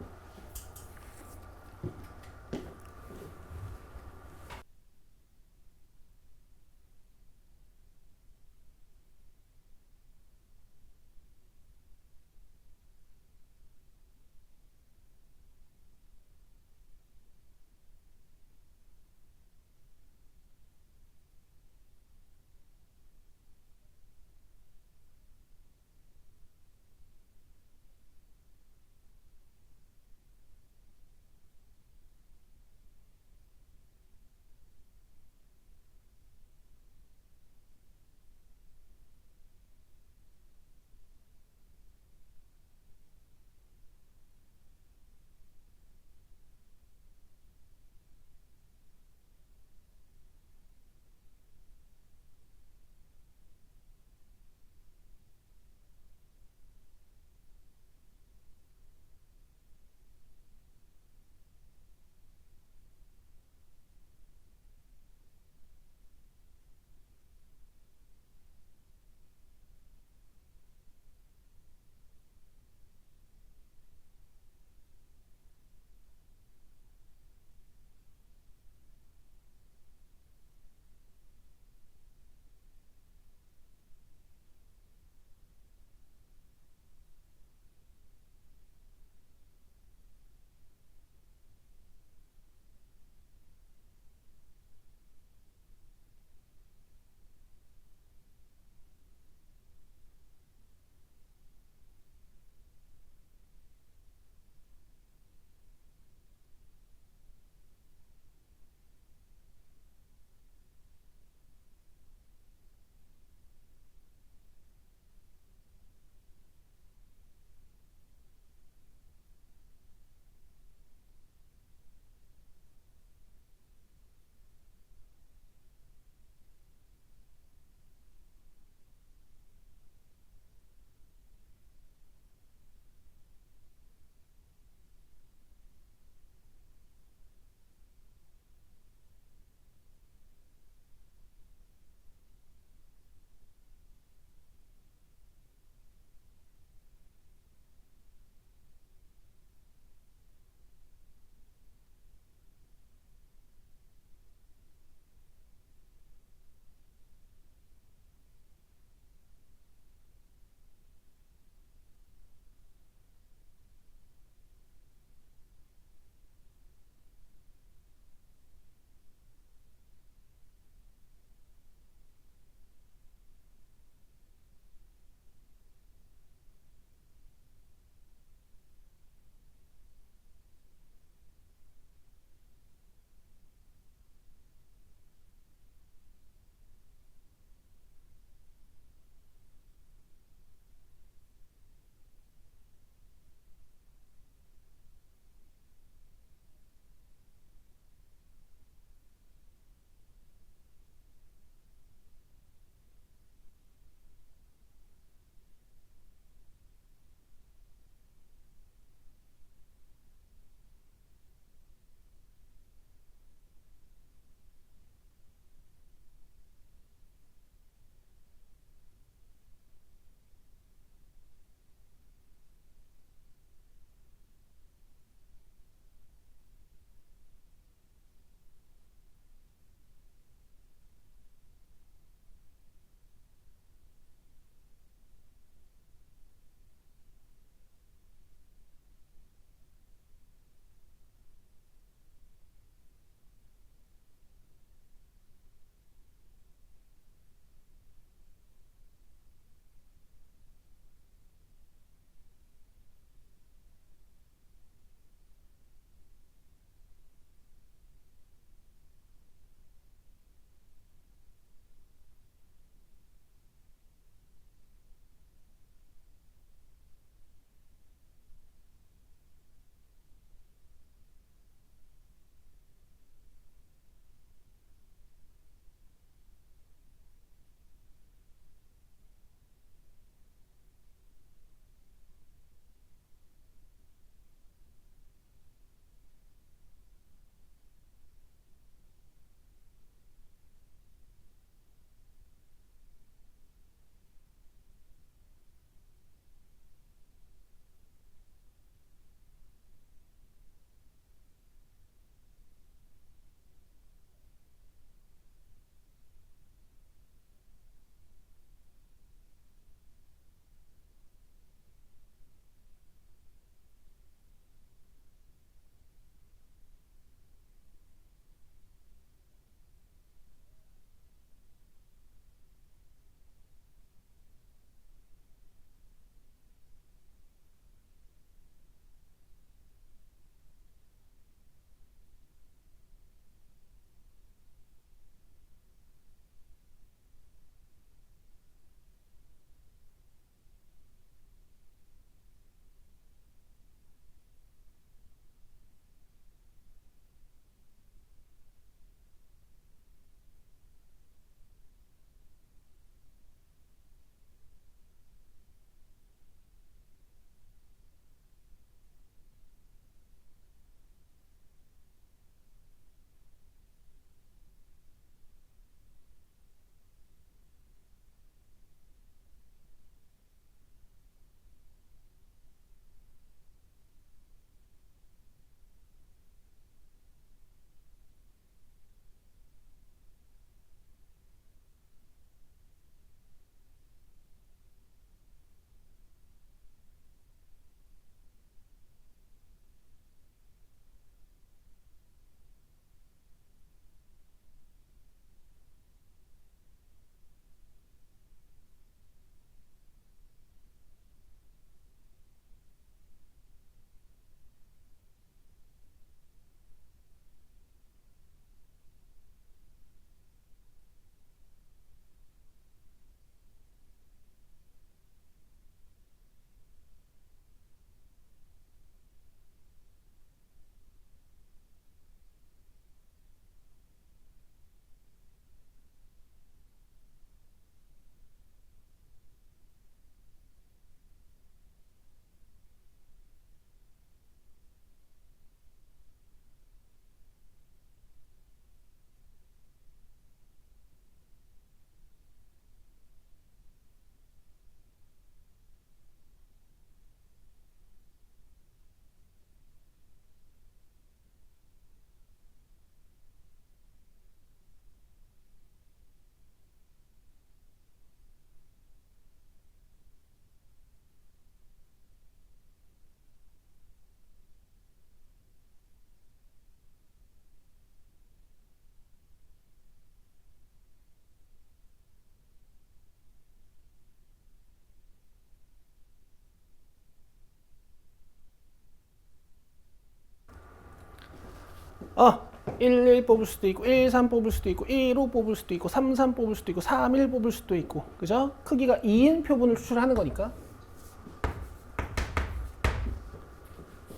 11 뽑을 수도 있고 13 뽑을 수도 있고 15 뽑을 수도 있고 33 뽑을 수도 있고 31 뽑을 수도 있고 그죠? 크기가 2인 표본을 추출하는 거니까.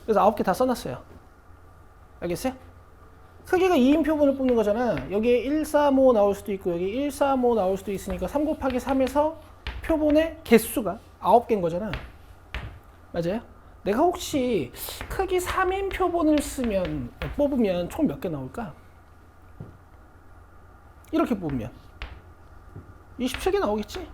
그래서 9개 다 써놨어요. 알겠어요? 크기가 2인 표본을 뽑는 거잖아. 여기에 135 나올 수도 있고 여기 135 나올 수도 있으니까 3 곱하기 3에서 표본의 개수가 9개인 거잖아. 맞아요? 내가 혹시 크기 3인 표본을 뽑으면 총 몇 개 나올까? 이렇게 뽑으면 27개 나오겠지?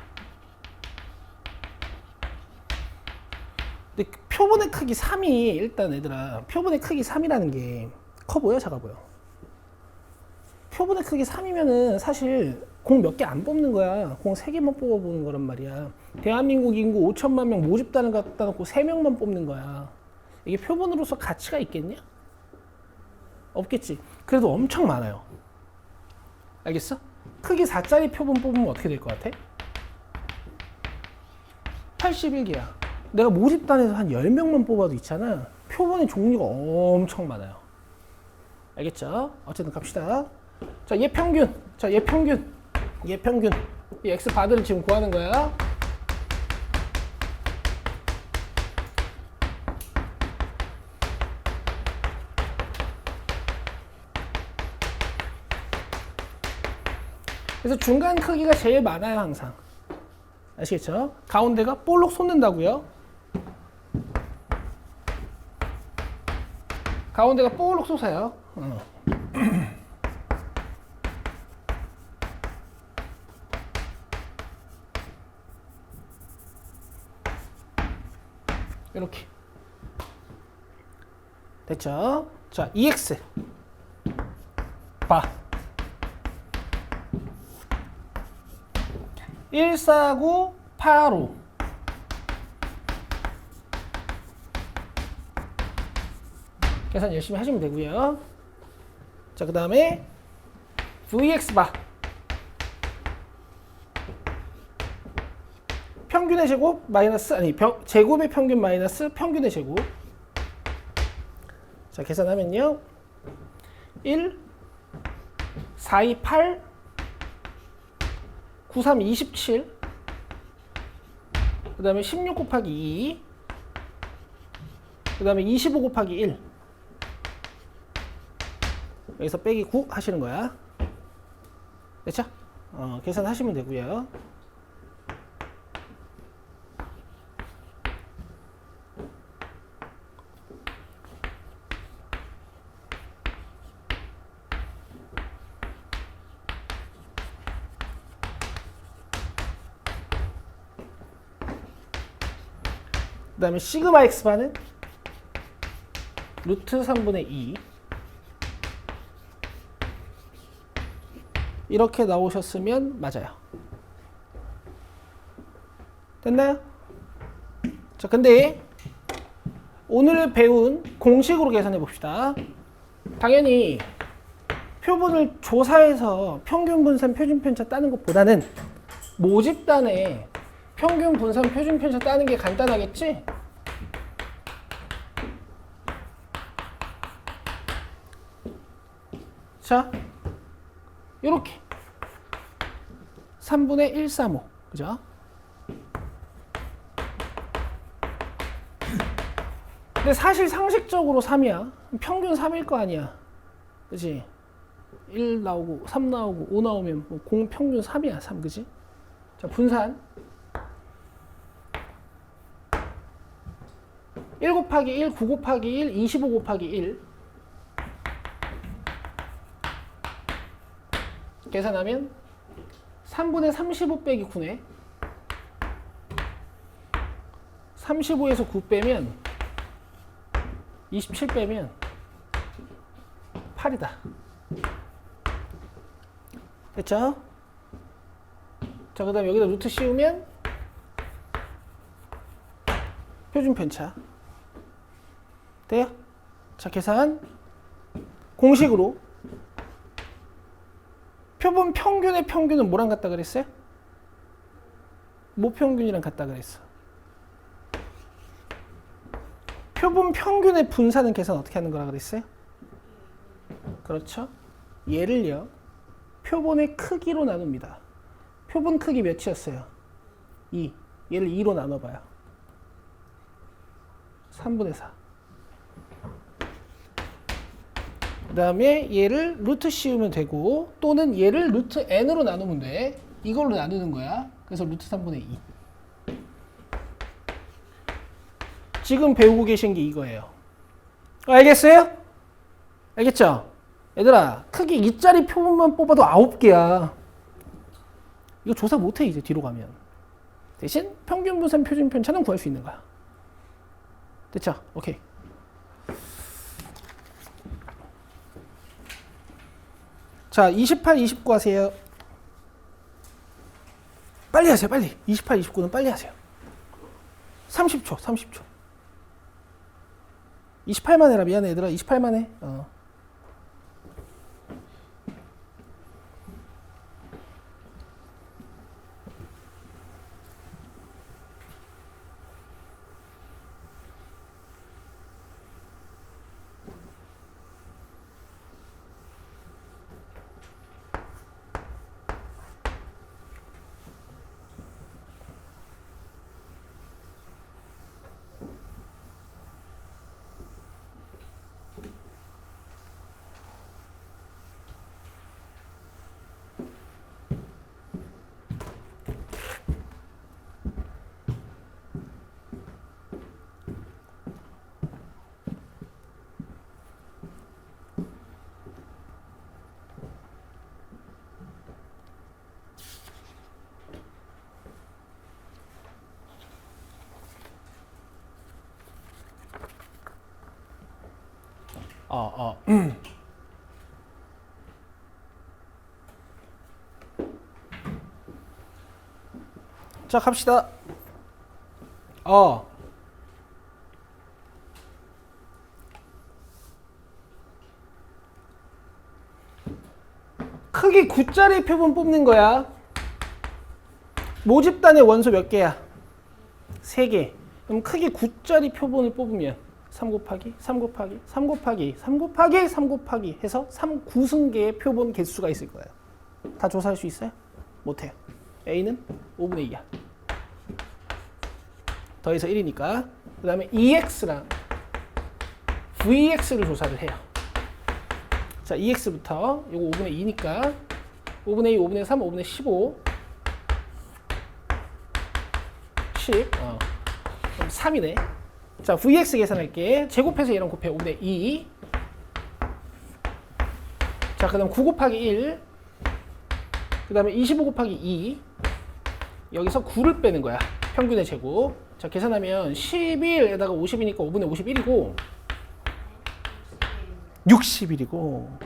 근데 표본의 크기 3이 일단 얘들아 표본의 크기 3이라는 게 커 보여? 작아 보여? 표본의 크기 3이면은 사실 공 몇 개 안 뽑는 거야. 공 3개만 뽑아보는 거란 말이야. 대한민국 인구 5천만 명 모집단을 갖다 놓고 3명만 뽑는 거야. 이게 표본으로서 가치가 있겠냐? 없겠지. 그래도 엄청 많아요. 알겠어? 크기 4짜리 표본 뽑으면 어떻게 될 것 같아? 81개야. 내가 모집단에서 한 10명만 뽑아도 있잖아. 표본의 종류가 엄청 많아요. 알겠죠? 어쨌든 갑시다. 자, 얘 평균. 자, 얘 평균. 얘 평균. 이 x 바드를 지금 구하는 거야. 그래서 중간 크기가 제일 많아요, 항상. 아시겠죠? 가운데가 볼록 솟는다고요. 가운데가 볼록 솟아요. 이렇게 됐죠? 자, EX 봐. 14985 계산 열심히 하시면 되고요. 자, 그 다음에 VX 바 평균의 제곱 마이너스 제곱의 평균 마이너스 평균의 제곱. 자, 계산하면요 1 428 93 27 그 다음에 16 곱하기 2 그 다음에 25 곱하기 1 여기서 빼기 9 하시는 거야. 됐죠? 계산하시면 되고요. 그 다음에 시그마 x바는 루트 3분의 2 이렇게 나오셨으면 맞아요. 됐나요? 자, 근데 오늘 배운 공식으로 계산해 봅시다. 당연히 표본을 조사해서 평균 분산 표준 편차 따는 것보다는 모집단에 평균 분산 표준 편차 따는 게 간단하겠지? 자, 요렇게 3분의 135 그죠? 근데 사실 상식적으로 3이야. 평균 3일 거 아니야. 그치? 1 나오고 3 나오고 5 나오면 뭐 공평균 3이야 3 그지? 자, 분산 1 곱하기 1, 9 곱하기 1, 25 곱하기 1 계산하면 3분의 35 빼기 9네. 35에서 9 빼면 27 빼면 8이다. 됐죠? 자, 그 다음에 여기다 루트 씌우면 표준 편차 돼요? 자, 계산 공식으로 표본 평균의 평균은 뭐랑 같다 그랬어요? 모평균이랑 같다 그랬어. 표본 평균의 분산은 계산 어떻게 하는 거라 그랬어요? 그렇죠? 얘를요 표본의 크기로 나눕니다. 표본 크기 몇이었어요? 2. 얘를 2로 나눠봐요. 3분의 4. 그 다음에 얘를 루트 씌우면 되고, 또는 얘를 루트 n으로 나누면 돼. 이걸로 나누는 거야. 그래서 루트 3분의 2. 지금 배우고 계신 게 이거예요. 알겠어요? 알겠죠? 얘들아, 크기 2짜리 표본만 뽑아도 9개야. 이거 조사 못해, 이제 뒤로 가면. 대신 평균 분산 표준 편차는 구할 수 있는 거야. 됐죠? 오케이. 자, 28, 29 하세요. 빨리 하세요, 빨리. 28, 29는 빨리 하세요. 30초, 30초. 28만 해라. 미안해, 얘들아. 28만 해. 자, 갑시다. 크기 9짜리 표본 뽑는 거야. 모집단의 원소 몇 개야? 3개. 그럼 크기 9짜리 표본을 뽑으면 3 곱하기 3 곱하기 3 곱하기 3 곱하기 3 곱하기 해서 3구승계의 표본 개수가 있을 거예요. 다 조사할 수 있어요? 못해요. A는 5분의 2야. 더해서 1이니까. 그 다음에 EX랑 VX를 조사를 해요. 자, EX부터 이거 5분의 2니까 5분의 2, 5분의 3, 5분의 15 10 그럼 3이네. 자, VX 계산할게. 제곱해서 얘랑 곱해 5분의 2. 자, 그 다음 9 곱하기 1. 그 다음에 25 곱하기 2. 여기서 9를 빼는 거야. 평균의 제곱. 자, 계산하면 11에다가 50이니까 5분의 51이고 60일이고,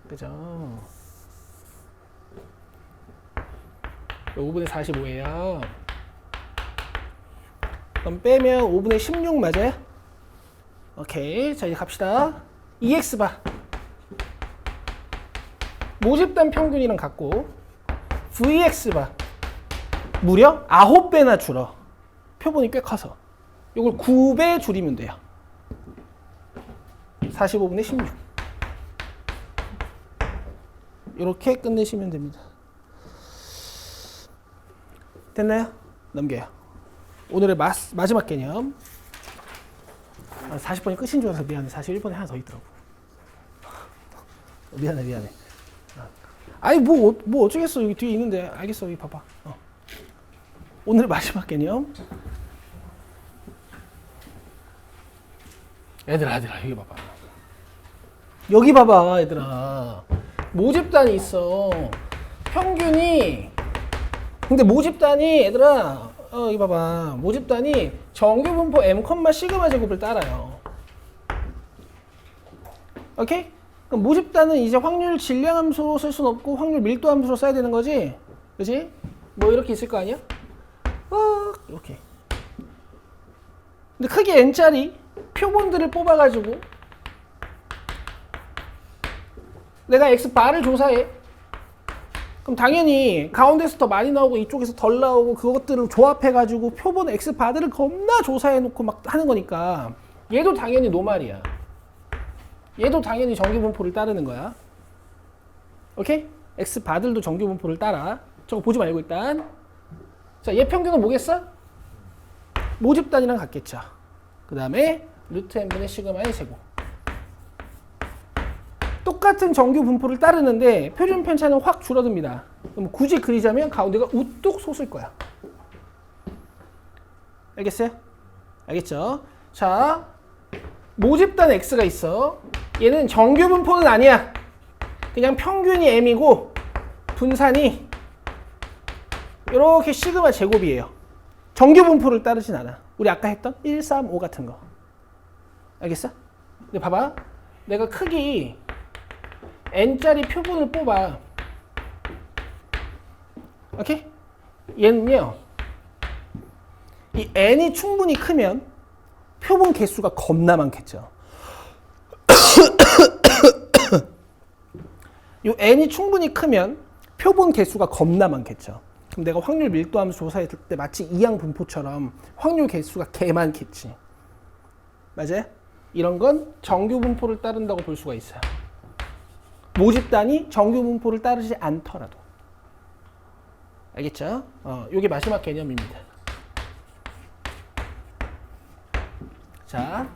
그죠? 5분의 45예요. 그럼 빼면 5분의 16 맞아요? 오케이. 자, 이제 갑시다. EX 봐. 모집단 평균이랑 같고, VX 봐. 무려 9배나 줄어. 표본이 꽤 커서. 이걸 9배 줄이면 돼요. 45분의 16. 이렇게 끝내시면 됩니다. 됐나요? 넘겨요. 오늘의 마지막 개념. 40번이 끝인 줄 알아서 미안해. 41번에 하나 더 있더라고. 미안해. 아니 뭐 어쩌겠어. 여기 뒤에 있는데. 알겠어. 여기 봐봐. 오늘의 마지막 개념. 얘들아 여기 봐봐. 여기 봐봐 얘들아. 모집단이 있어. 평균이. 근데 모집단이 얘들아 여기 봐봐. 모집단이 정규분포 m, 시그마 제곱을 따라요. 오케이? 그럼 모집단은 이제 확률 질량함수로 쓸 수는 없고 확률 밀도함수로 써야 되는 거지? 그지? 뭐 이렇게 있을 거 아니야? 이렇게. 근데 크기 n짜리 표본들을 뽑아가지고 내가 x바를 조사해. 그럼 당연히 가운데서 더 많이 나오고 이쪽에서 덜 나오고 그것들을 조합해가지고 표본 x바들을 겁나 조사해놓고 막 하는 거니까 얘도 당연히 노말이야. 얘도 당연히 정규분포를 따르는 거야. 오케이? X바들도 정규분포를 따라. 저거 보지 말고 일단. 자, 얘 평균은 뭐겠어? 모집단이랑 같겠죠. 그 다음에 루트 n분의 시그마의 제곱. 똑같은 정규분포를 따르는데 표준 편차는 확 줄어듭니다. 그럼 굳이 그리자면 가운데가 우뚝 솟을 거야. 알겠어요? 알겠죠? 자, 모집단 X가 있어. 얘는 정규분포는 아니야. 그냥 평균이 M이고 분산이 이렇게 시그마 제곱이에요. 정규분포를 따르진 않아. 우리 아까 했던 1, 3, 5 같은 거. 알겠어? 근데 봐봐. 내가 크기 n짜리 표본을 뽑아. 오케이? 얘는요. 이 n이 충분히 크면 표본 개수가 겁나 많겠죠. 이 n이 충분히 크면 표본 개수가 겁나 많겠죠. 그럼 내가 확률 밀도함수 조사했을 때 마치 이항 분포처럼 확률 개수가 개 많겠지. 맞아요? 이런 건 정규 분포를 따른다고 볼 수가 있어요. 모집단이 정규 분포를 따르지 않더라도. 알겠죠? 요게 마지막 개념입니다. 자,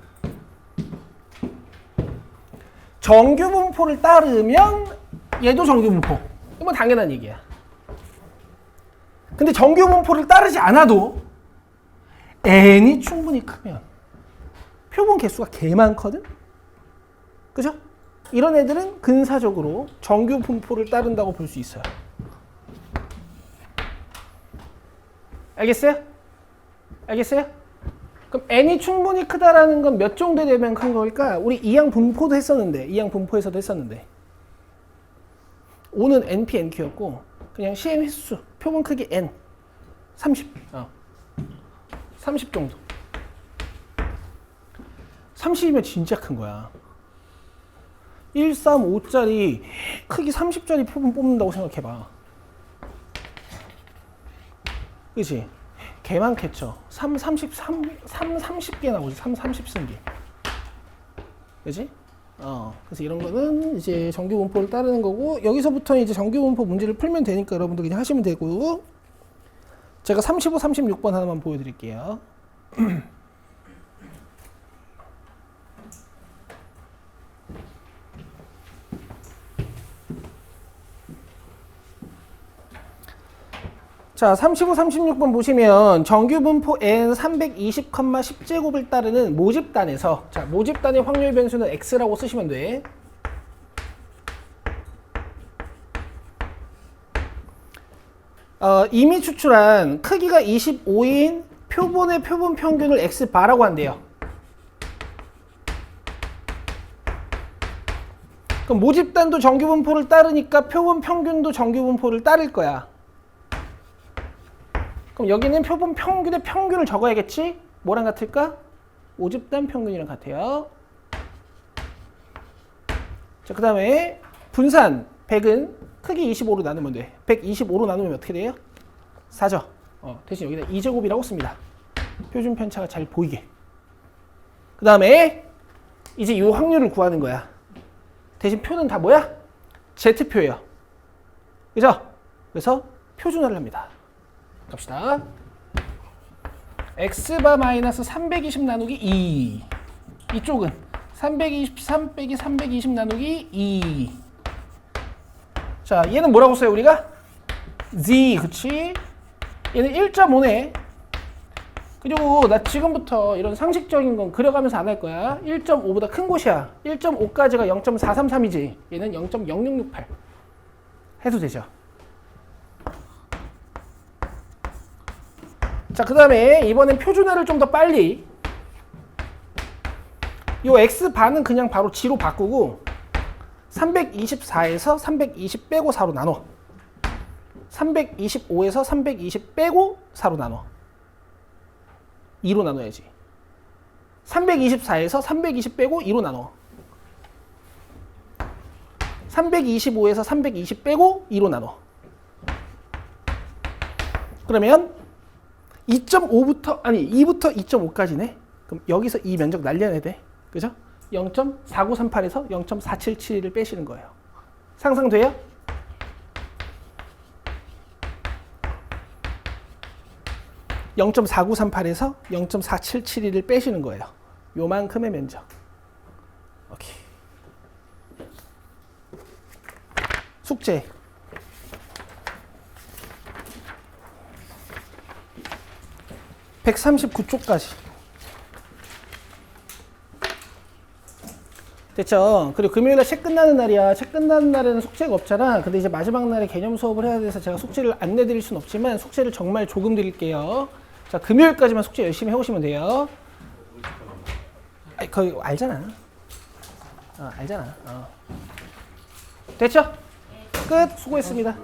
정규 분포를 따르면 얘도 정규 분포. 이건 당연한 얘기야. 근데 정규 분포를 따르지 않아도 n이 충분히 크면 표본 개수가 개 많거든? 그죠? 이런 애들은 근사적으로 정규 분포를 따른다고 볼 수 있어요. 알겠어요? 알겠어요? 그럼 n이 충분히 크다라는 건 몇 정도 되면 큰 걸까? 우리 이항 분포도 했었는데, 이항 분포에서도 했었는데 5는 np, nq였고 그냥 CM 횟수, 표본 크기 n 30, 30 정도. 30이면 진짜 큰 거야. 1, 3, 5짜리 크기 30짜리 표본 뽑는다고 생각해봐. 그치? 개 많겠죠. 30개 나오지. 30승기. 그치? 그래서 이런 거는 이제 정규분포를 따르는 거고, 여기서부터 이제 정규분포 문제를 풀면 되니까 여러분들 그냥 하시면 되고, 제가 35, 36번 하나만 보여드릴게요. 자, 35, 36번 보시면 정규분포 n 320, 10제곱을 따르는 모집단에서, 자, 모집단의 확률 변수는 x라고 쓰시면 돼. 이미 추출한 크기가 25인 표본의 표본 평균을 x바라고 한대요. 그럼 모집단도 정규분포를 따르니까 표본 평균도 정규분포를 따를 거야. 그럼 여기는 표본 평균의 평균을 적어야겠지? 뭐랑 같을까? 모집단 평균이랑 같아요. 자, 그 다음에 분산 100은 크기 25로 나누면 돼. 125로 나누면 어떻게 돼요? 4죠. 대신 여기다 2제곱이라고 씁니다. 표준 편차가 잘 보이게. 그 다음에 이제 이 확률을 구하는 거야. 대신 표는 다 뭐야? Z표예요. 그죠? 그래서 표준화를 합니다. 갑시다. x바 마이너스 320 나누기 2. 이쪽은 323 빼기 320 나누기 2. 자, 얘는 뭐라고 써요 우리가? z, 그치? 얘는 1.5네. 그리고 나 지금부터 이런 상식적인 건 그려가면서 안 할 거야. 1.5보다 큰 곳이야. 1.5까지가 0.433이지. 얘는 0.0668 해도 되죠. 자, 그 다음에 이번엔 표준화를 좀 더 빨리. 요 x반은 그냥 바로 g로 바꾸고 324에서 320 빼고 4로 나눠. 325에서 320 빼고 4로 나눠. 2로 나눠야지. 324에서 320 빼고 2로 나눠. 325에서 320 빼고 2로 나눠. 그러면 2.5부터, 아니 2부터 2.5까지네. 그럼 여기서 이 면적 날려야 돼. 그죠? 0.4938에서 0.477을 빼시는 거예요. 상상돼요? (0.4938에서) (0.477을) 빼시는 거예요. 요만큼의 면적. 오케이. 숙제. (139쪽까지) 됐죠? 그리고 금요일날 책 끝나는 날이야. 책 끝나는 날에는 숙제가 없잖아. 근데 이제 마지막 날에 개념 수업을 해야 돼서 제가 숙제를 안 내드릴 순 없지만 숙제를 정말 조금 드릴게요. 자, 금요일까지만 숙제 열심히 해오시면 돼요. 아니, 거의 알잖아. 알잖아. 됐죠? 끝. 수고했습니다.